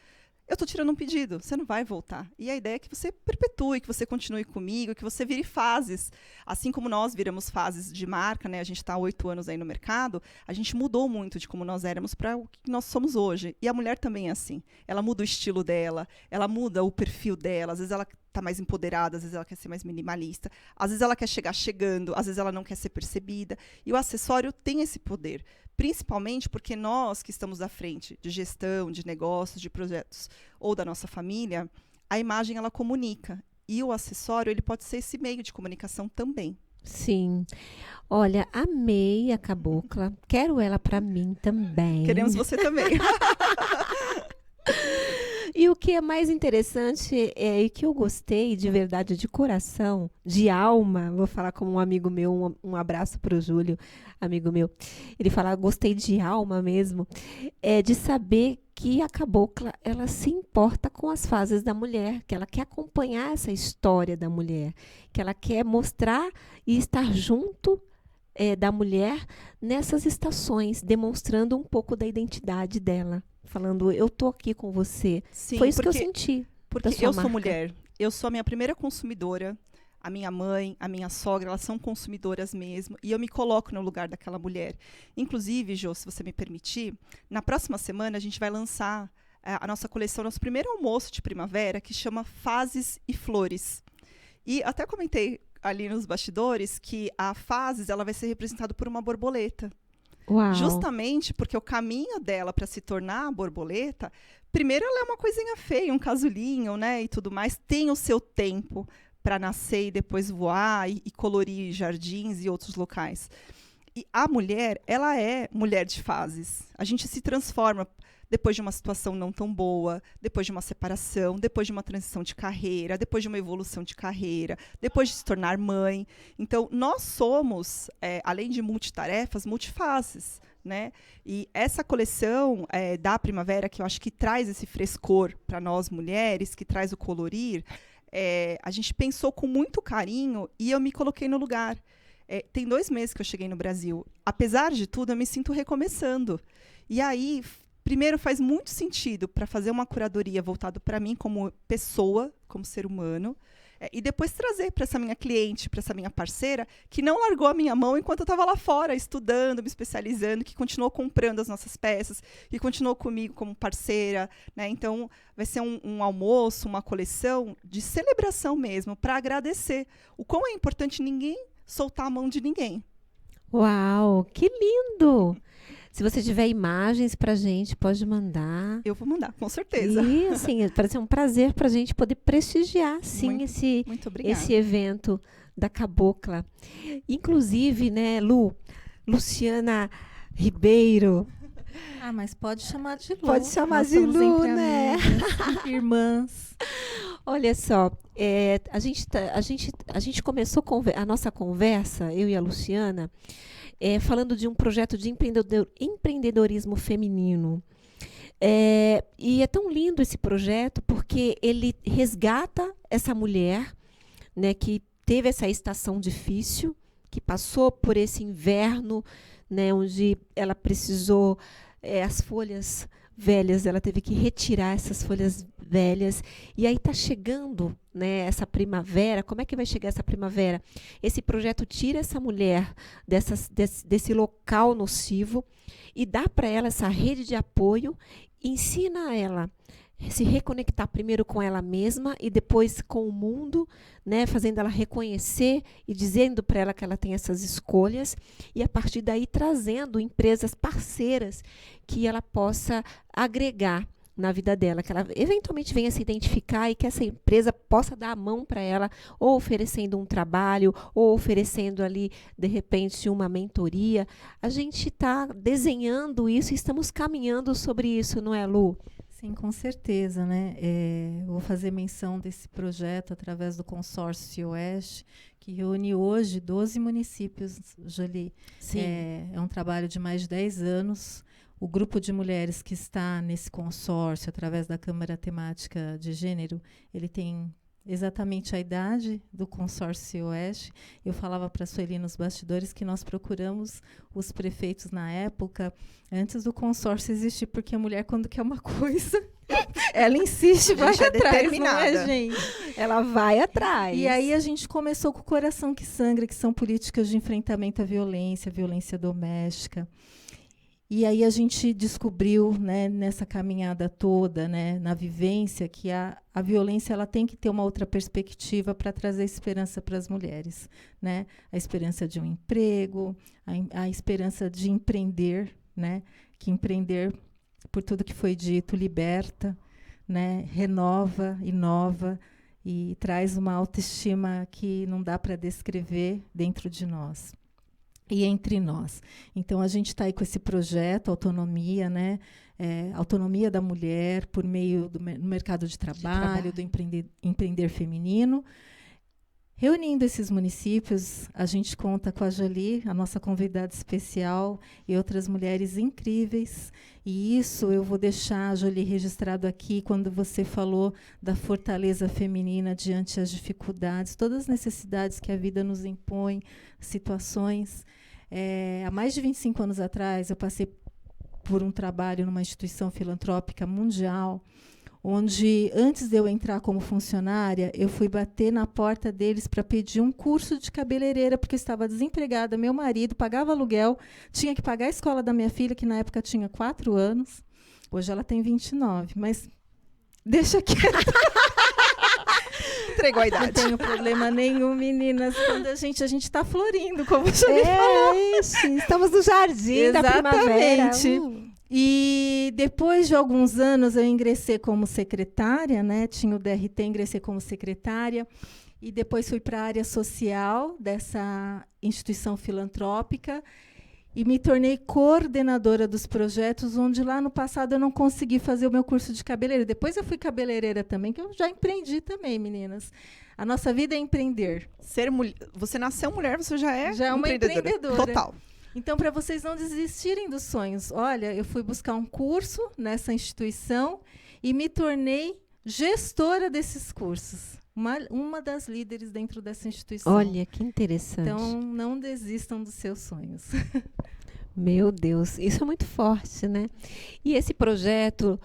eu estou tirando um pedido, você não vai voltar. E a ideia é que você perpetue, que você continue comigo, que você vire fases. Assim como nós viramos fases de marca, né? A gente está há 8 anos aí no mercado, a gente mudou muito de como nós éramos para o que nós somos hoje. E a mulher também é assim. Ela muda o estilo dela, ela muda o perfil dela, às vezes ela está mais empoderada, às vezes ela quer ser mais minimalista, às vezes ela quer chegar chegando, às vezes ela não quer ser percebida. E o acessório tem esse poder. Principalmente porque nós que estamos à frente de gestão, de negócios, de projetos ou da nossa família, a imagem ela comunica. E o acessório ele pode ser esse meio de comunicação também. Sim. Olha, amei a cabocla. Quero ela para mim também. Queremos você também. E o que é mais interessante e que eu gostei de verdade, de coração, de alma, vou falar como um amigo meu, um abraço para o Júlio, amigo meu. Ele fala, gostei de alma mesmo, de saber que a cabocla, ela se importa com as fases da mulher, que ela quer acompanhar essa história da mulher, que ela quer mostrar e estar junto da mulher nessas estações, demonstrando um pouco da identidade dela. Falando, eu tô aqui com você. Sim, foi isso que eu senti. Porque eu sou mulher, eu sou a minha primeira consumidora, a minha mãe, a minha sogra, elas são consumidoras mesmo, e eu me coloco no lugar daquela mulher. Inclusive, Jô, se você me permitir, na próxima semana a gente vai lançar a nossa coleção, nosso primeiro almoço de primavera, que chama Fases e Flores. E até comentei ali nos bastidores que a Fases ela vai ser representada por uma borboleta. Uau. Justamente porque o caminho dela para se tornar a borboleta, primeiro ela é uma coisinha feia, um casulinho, né, e tudo mais, tem o seu tempo para nascer e depois voar e colorir jardins e outros locais. E a mulher, ela é mulher de fases. A gente se transforma depois de uma situação não tão boa, depois de uma separação, depois de uma transição de carreira, depois de uma evolução de carreira, depois de se tornar mãe. Então, nós somos, além de multitarefas, multifaces, né? E essa coleção da primavera, que eu acho que traz esse frescor para nós mulheres, que traz o colorir, a gente pensou com muito carinho e eu me coloquei no lugar. Tem 2 meses que eu cheguei no Brasil. Apesar de tudo, eu me sinto recomeçando. E aí, primeiro, faz muito sentido para fazer uma curadoria voltada para mim como pessoa, como ser humano, e depois trazer para essa minha cliente, para essa minha parceira, que não largou a minha mão enquanto eu estava lá fora, estudando, me especializando, que continuou comprando as nossas peças, que continuou comigo como parceira, né? Então, vai ser um almoço, uma coleção de celebração mesmo, para agradecer o quão é importante ninguém soltar a mão de ninguém. Uau, que lindo! Se você tiver imagens pra gente, pode mandar. Eu vou mandar, com certeza. E, assim, vai ser um prazer pra gente poder prestigiar, sim, muito obrigada. esse evento da Cabocla. Inclusive, né, Luciana Ribeiro. Ah, mas pode chamar de Lu. Pode chamar Nós de somos Lu, entre né? amigas, irmãs. Olha só, a gente começou a nossa conversa, eu e a Luciana, falando de um projeto de empreendedorismo feminino. E é tão lindo esse projeto porque ele resgata essa mulher, né, que teve essa estação difícil, que passou por esse inverno, né, onde ela precisou, as folhas velhas, ela teve que retirar essas folhas velhas, e aí está chegando, né, essa primavera. Como é que vai chegar essa primavera? Esse projeto tira essa mulher desse local nocivo e dá para ela essa rede de apoio, ensina ela se reconectar primeiro com ela mesma e depois com o mundo, né, fazendo ela reconhecer e dizendo para ela que ela tem essas escolhas, e a partir daí trazendo empresas parceiras que ela possa agregar na vida dela, que ela eventualmente venha se identificar e que essa empresa possa dar a mão para ela, ou oferecendo um trabalho, ou oferecendo ali, de repente, uma mentoria. A gente está desenhando isso e estamos caminhando sobre isso, não é, Lu? Sim, com certeza, né? Vou fazer menção desse projeto através do consórcio Oeste, que reúne hoje 12 municípios, Jolie. Sim. É um trabalho de mais de 10 anos. O grupo de mulheres que está nesse consórcio, através da Câmara Temática de Gênero, ele tem exatamente a idade do consórcio Oeste. Eu falava para a Sueli nos bastidores que nós procuramos os prefeitos na época, antes do consórcio existir, porque a mulher, quando quer uma coisa, ela insiste, vai atrás, não é, gente? Ela vai atrás. E aí a gente começou com o Coração que Sangra, que são políticas de enfrentamento à violência doméstica. E aí a gente descobriu, né, nessa caminhada toda, né, na vivência, que a violência ela tem que ter uma outra perspectiva para trazer esperança para as mulheres, né? A esperança de um emprego, a esperança de empreender, né? Que empreender, por tudo que foi dito, liberta, né? Renova, inova e traz uma autoestima que não dá para descrever dentro de nós. E entre nós. Então, a gente está aí com esse projeto, autonomia, né? Autonomia da mulher por meio do mercado de trabalho, do empreender feminino. Reunindo esses municípios, a gente conta com a Jolie, a nossa convidada especial, e outras mulheres incríveis. E isso eu vou deixar, Jolie, registrado aqui, quando você falou da fortaleza feminina diante das dificuldades, todas as necessidades que a vida nos impõe, situações. Há mais de 25 anos atrás, eu passei por um trabalho numa instituição filantrópica mundial, onde, antes de eu entrar como funcionária, eu fui bater na porta deles para pedir um curso de cabeleireira, porque eu estava desempregada, meu marido pagava aluguel, tinha que pagar a escola da minha filha, que na época tinha 4 anos, hoje ela tem 29, mas deixa quieto. Entregou a idade. Não tenho problema nenhum, meninas, quando a gente está florindo, como você me falou. Isso, estamos no jardim da primavera. E depois de alguns anos eu ingressei como secretária, né? Tinha o DRT, ingressei como secretária e depois fui para a área social dessa instituição filantrópica e me tornei coordenadora dos projetos, onde lá no passado eu não consegui fazer o meu curso de cabeleireira. Depois eu fui cabeleireira também, que eu já empreendi também, meninas. A nossa vida é empreender. Você nasceu mulher, você já é uma empreendedora. Total. Então, para vocês não desistirem dos sonhos, olha, eu fui buscar um curso nessa instituição e me tornei gestora desses cursos. Uma das líderes dentro dessa instituição. Olha, que interessante. Então, não desistam dos seus sonhos. Meu Deus, isso é muito forte, né? E esse projeto,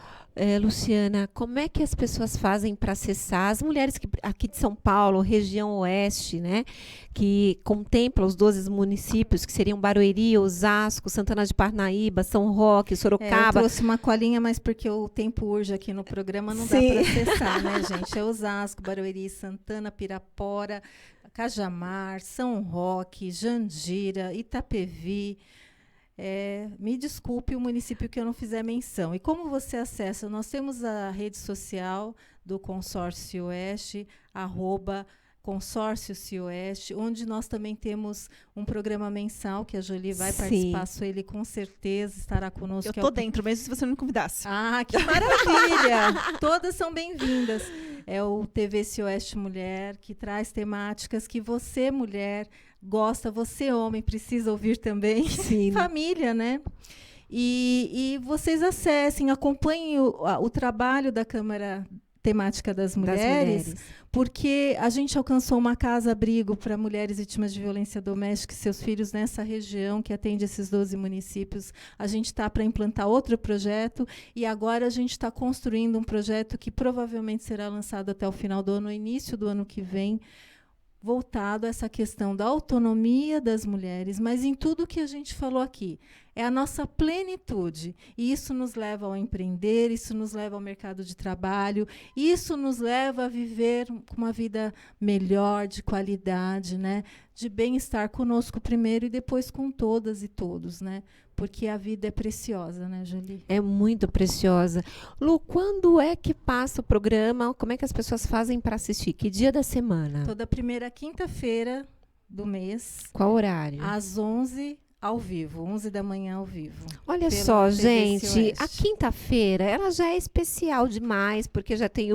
Luciana, como é que as pessoas fazem para acessar? As mulheres aqui de São Paulo, região oeste, né? Que contempla os 12 municípios, que seriam Barueri, Osasco, Santana de Parnaíba, São Roque, Sorocaba. Eu trouxe uma colinha, mas porque o tempo urge aqui no programa, não dá para acessar, né, gente? É Osasco, Barueri, Santana, Pirapora, Cajamar, São Roque, Jandira, Itapevi. Me desculpe o município que eu não fizer menção. E como você acessa? Nós temos a rede social do Consórcio Oeste, @Consórcio Oeste, onde nós também temos um programa mensal que a Jolie vai participar. Ele com certeza estará conosco. Eu estou dentro, mesmo se você não me convidasse. Ah, que maravilha! Todas são bem-vindas. É o TV Oeste Mulher, que traz temáticas que você, mulher, gosta, você, homem, precisa ouvir também. Sim. Família, né? E vocês acessem, acompanhem o trabalho da Câmara Temática das Mulheres, porque a gente alcançou uma casa-abrigo para mulheres vítimas de violência doméstica e seus filhos nessa região, que atende esses 12 municípios. A gente está para implantar outro projeto e agora a gente está construindo um projeto que provavelmente será lançado até o final do ano, no início do ano que vem, voltado a essa questão da autonomia das mulheres, mas em tudo que a gente falou aqui. é a nossa plenitude. E isso nos leva ao empreender, isso nos leva ao mercado de trabalho, isso nos leva a viver uma vida melhor, de qualidade, né? De bem-estar conosco primeiro e depois com todas e todos, né? Porque a vida é preciosa, né, Jolie? É muito preciosa. Lu, quando é que passa o programa? Como é que as pessoas fazem para assistir? Que dia da semana? Toda primeira quinta-feira do mês, Qual horário? às 11 ao vivo, 11 da manhã ao vivo. Olha pela só, TV gente, Oeste. a quinta-feira, ela já é especial demais, porque já tem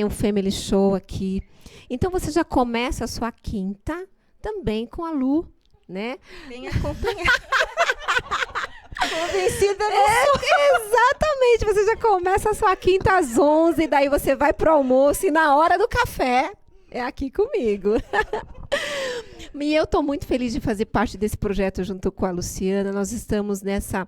o Family Show aqui. Então, você já começa a sua quinta também com a Lu, né? Vem acompanhar. Convencida Exatamente, você já começa a sua quinta às 11, daí você vai pro almoço e na hora do café é aqui comigo. E eu estou muito feliz de fazer parte desse projeto junto com a Luciana. Nós estamos nessa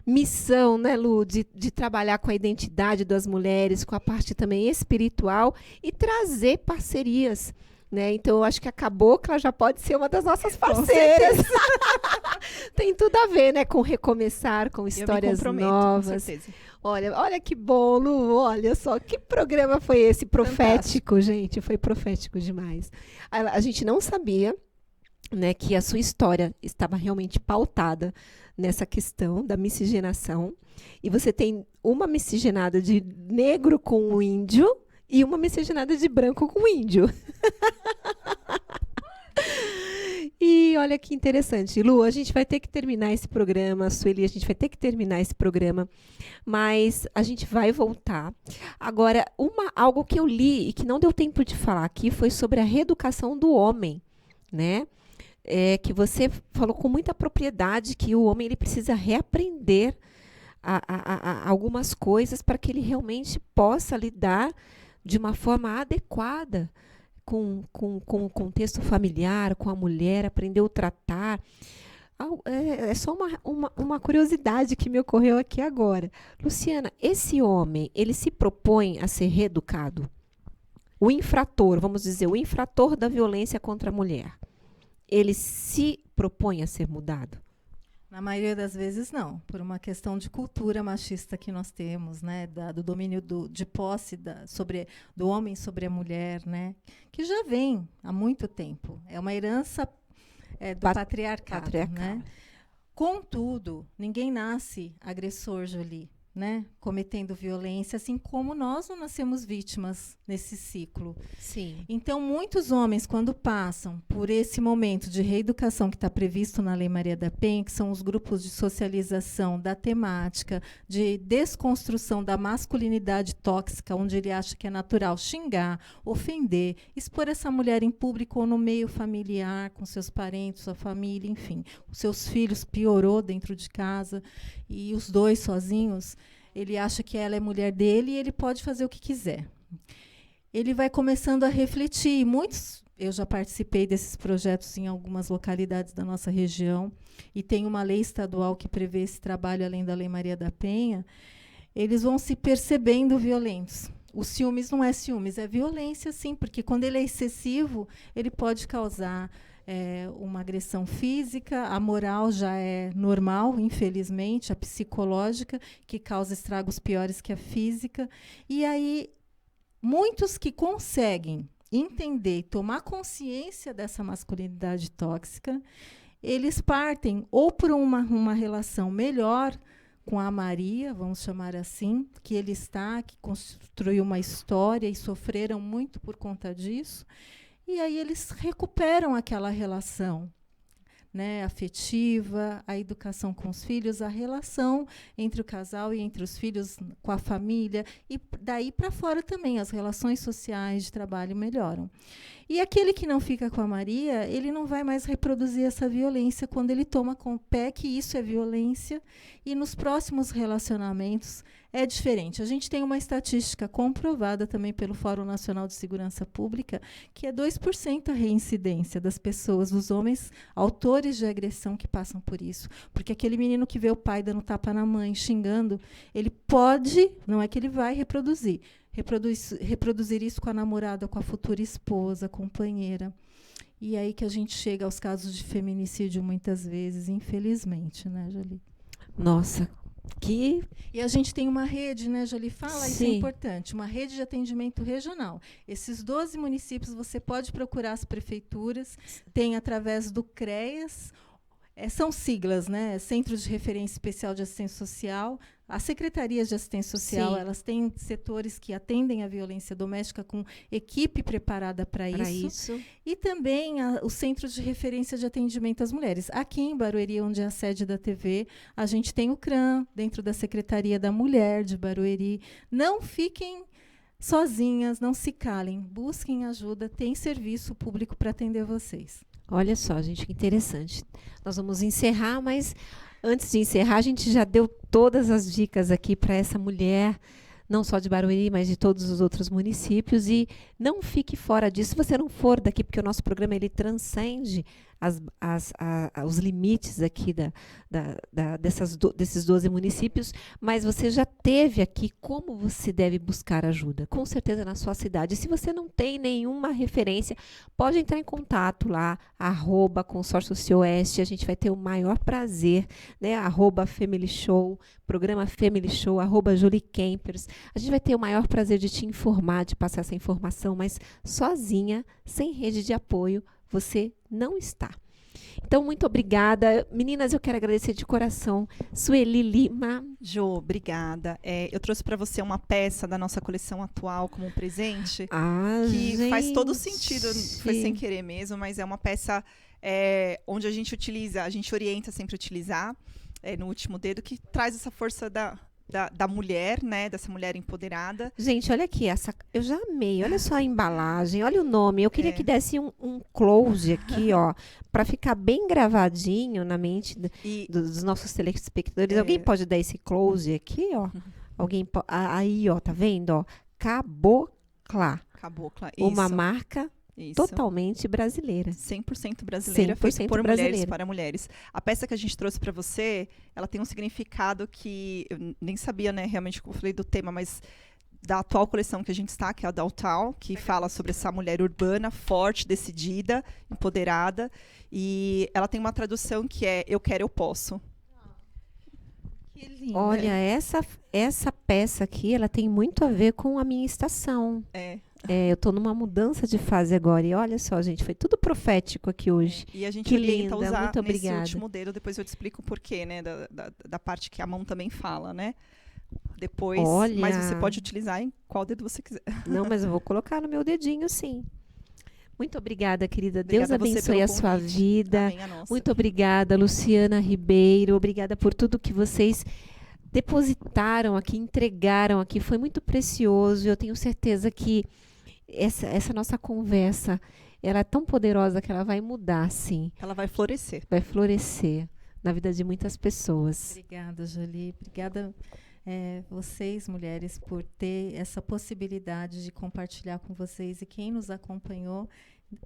missão, né, Lu, de trabalhar com a identidade das mulheres, com a parte também espiritual e trazer parcerias. Né? Então, eu acho que a Cabocla já pode ser uma das nossas parceiras. Tem tudo a ver, né, com recomeçar, com histórias novas. Com certeza. Olha que bom, Lu. Olha só, que programa foi esse? Profético, gente. Foi profético demais. A gente não sabia, né, que a sua história estava realmente pautada nessa questão da miscigenação. E você tem uma miscigenada de negro com o índio e uma miscigenada de branco com índio. E olha que interessante. Lu, a gente vai ter que terminar esse programa. Sueli, a gente vai ter que terminar esse programa. Mas a gente vai voltar. Agora, algo que eu li e que não deu tempo de falar aqui foi sobre a reeducação do homem, né? Que você falou com muita propriedade que o homem ele precisa reaprender algumas coisas para que ele realmente possa lidar de uma forma adequada com o contexto familiar, com a mulher, aprender a tratar. É só uma curiosidade que me ocorreu aqui agora. Luciana, esse homem, ele se propõe a ser reeducado? O infrator, vamos dizer, o infrator da violência contra a mulher, ele se propõe a ser mudado? Na maioria das vezes, não. Por uma questão de cultura machista que nós temos, né? Do domínio de posse do homem sobre a mulher, né? Que já vem há muito tempo. É uma herança do patriarcado, né? Contudo, ninguém nasce agressor, Jolie, né? Cometendo violência, assim como nós não nascemos vítimas nesse ciclo. Sim. Então, muitos homens, quando passam por esse momento de reeducação que está previsto na Lei Maria da Penha, que são os grupos de socialização da temática, de desconstrução da masculinidade tóxica, onde ele acha que é natural xingar, ofender, expor essa mulher em público ou no meio familiar, com seus parentes, sua família, enfim. Os seus filhos piorou dentro de casa, e os dois sozinhos, ele acha que ela é mulher dele e ele pode fazer o que quiser. Ele vai começando a refletir. Eu já participei desses projetos em algumas localidades da nossa região, e tem uma lei estadual que prevê esse trabalho além da Lei Maria da Penha. Eles vão se percebendo violentos. O ciúmes não é ciúmes, é violência, sim, porque quando ele é excessivo, ele pode causar uma agressão física, a moral já é normal, infelizmente, a psicológica, que causa estragos piores que a física. E aí, muitos que conseguem entender e tomar consciência dessa masculinidade tóxica, eles partem ou por uma relação melhor com a Maria, vamos chamar assim, que que construiu uma história e sofreram muito por conta disso, e aí eles recuperam aquela relação, né, afetiva, a educação com os filhos, a relação entre o casal e entre os filhos com a família, e daí para fora também as relações sociais de trabalho melhoram. E aquele que não fica com a Maria, ele não vai mais reproduzir essa violência quando ele toma com o pé que isso é violência, e nos próximos relacionamentos é diferente. A gente tem uma estatística comprovada também pelo Fórum Nacional de Segurança Pública, que é 2% a reincidência das pessoas, dos homens autores de agressão que passam por isso. Porque aquele menino que vê o pai dando tapa na mãe, xingando, ele pode, não é que ele vai reproduzir isso com a namorada, com a futura esposa, companheira. E aí que a gente chega aos casos de feminicídio muitas vezes, infelizmente, né, Jolie? Nossa, que... E a gente tem uma rede, né, Jolie? Fala, isso é Sim. importante, uma rede de atendimento regional. Esses 12 municípios, você pode procurar as prefeituras, tem através do CREAS, são siglas, né? Centros de Referência Especial de Assistência Social. As secretarias de assistência social, Sim. elas têm setores que atendem a violência doméstica com equipe preparada para isso. E também os centros de referência de atendimento às mulheres. Aqui em Barueri, onde é a sede da TV, a gente tem o CRAM, dentro da Secretaria da Mulher de Barueri. Não fiquem sozinhas, não se calem, busquem ajuda, tem serviço público para atender vocês. Olha só, gente, que interessante. Nós vamos encerrar, mas antes de encerrar, a gente já deu todas as dicas aqui para essa mulher, não só de Barueri, mas de todos os outros municípios. E não fique fora disso. Se você não for daqui, porque o nosso programa ele transcende os limites aqui desses 12 municípios, mas você já teve aqui como você deve buscar ajuda, com certeza na sua cidade. Se você não tem nenhuma referência, pode entrar em contato lá, @Consórcio Oeste, a gente vai ter o maior prazer, né? @Family Show, programa Family Show, @Jolie Kempers. A gente vai ter o maior prazer de te informar, de passar essa informação, mas sozinha, sem rede de apoio, você não está. Então, muito obrigada. Meninas, eu quero agradecer de coração. Sueli Lima. Jo, obrigada. Eu trouxe para você uma peça da nossa coleção atual como um presente, que faz todo sentido, foi sem querer mesmo, mas é uma peça onde a gente orienta sempre a utilizar, no último dedo, que traz essa força da mulher, né? Dessa mulher empoderada. Gente, olha aqui, eu já amei. Olha só a embalagem, olha o nome. Eu queria que desse um close aqui, ó, para ficar bem gravadinho na mente dos nossos telespectadores. Alguém pode dar esse close aqui, ó? Alguém aí, ó, tá vendo, ó? Cabocla. Isso. Uma marca Isso. totalmente brasileira. 100% brasileira, feita por mulheres para mulheres. A peça que a gente trouxe para você, ela tem um significado que eu nem sabia, né, realmente, como eu falei do tema, mas da atual coleção que a gente está, que é a Downtown, que fala sobre essa mulher urbana, forte, decidida, empoderada, e ela tem uma tradução que é "eu quero, eu posso". Que lindo. Olha, essa peça aqui, ela tem muito a ver com a minha estação. Eu estou numa mudança de fase agora. E olha só, gente, foi tudo profético aqui hoje. E a gente que orienta a linda, usar muito nesse obrigada. último dedo, depois eu te explico o porquê, né? Da parte que a mão também fala, né? Depois, Olha. mas você pode utilizar em qual dedo você quiser. Não, mas eu vou colocar no meu dedinho, sim. Muito obrigada, querida. Obrigada Deus a você abençoe pelo a sua convite. vida. Amém, a nossa. Muito obrigada, Luciana Ribeiro. Obrigada por tudo que vocês depositaram aqui, entregaram aqui. Foi muito precioso. Eu tenho certeza que essa nossa conversa, ela é tão poderosa que ela vai mudar, sim. Ela vai florescer. Vai florescer na vida de muitas pessoas. Obrigada, Jolie. Obrigada vocês, mulheres, por ter essa possibilidade de compartilhar com vocês e quem nos acompanhou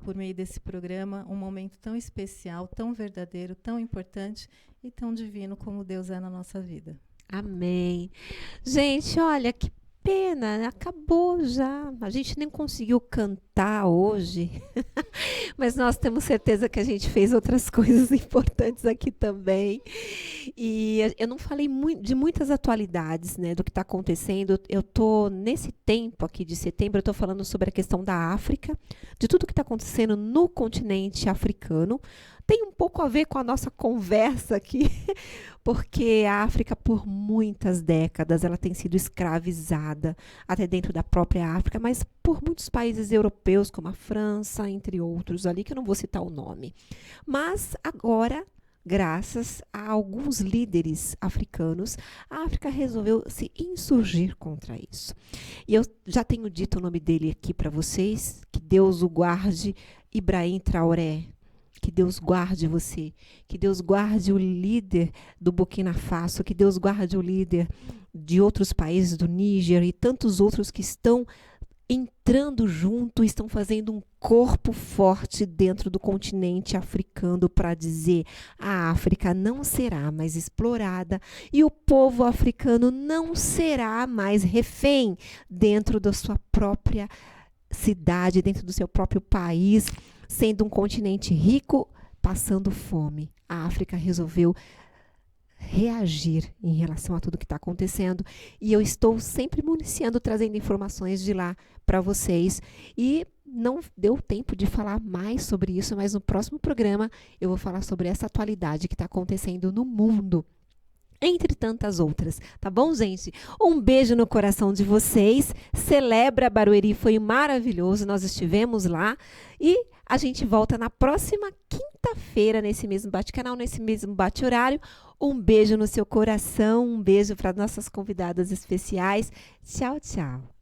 por meio desse programa, um momento tão especial, tão verdadeiro, tão importante e tão divino como Deus é na nossa vida. Amém. Gente, olha, que pena, né? Acabou já. A gente nem conseguiu cantar hoje, mas nós temos certeza que a gente fez outras coisas importantes aqui também. E eu não falei de muitas atualidades, né, do que está acontecendo. Eu estou, nesse tempo aqui de setembro, eu estou falando sobre a questão da África, de tudo que está acontecendo no continente africano. Tem um pouco a ver com a nossa conversa aqui, porque a África, por muitas décadas, ela tem sido escravizada, até dentro da própria África, mas por muitos países europeus, como a França, entre outros ali, que eu não vou citar o nome. Mas agora, graças a alguns líderes africanos, a África resolveu se insurgir contra isso. E eu já tenho dito o nome dele aqui para vocês, que Deus o guarde, Ibrahim Traoré. Que Deus guarde você, que Deus guarde o líder do Burkina Faso, que Deus guarde o líder de outros países, do Níger e tantos outros que estão entrando junto, estão fazendo um corpo forte dentro do continente africano para dizer: a África não será mais explorada e o povo africano não será mais refém dentro da sua própria cidade, dentro do seu próprio país, sendo um continente rico, passando fome. A África resolveu reagir em relação a tudo que está acontecendo. E eu estou sempre municiando, trazendo informações de lá para vocês. E não deu tempo de falar mais sobre isso, mas no próximo programa eu vou falar sobre essa atualidade que está acontecendo no mundo, entre tantas outras, tá bom, gente? Um beijo no coração de vocês. Celebra Barueri, foi maravilhoso, nós estivemos lá e a gente volta na próxima quinta-feira, nesse mesmo bate-canal, nesse mesmo bate-horário. Um beijo no seu coração, um beijo para nossas convidadas especiais. Tchau, tchau.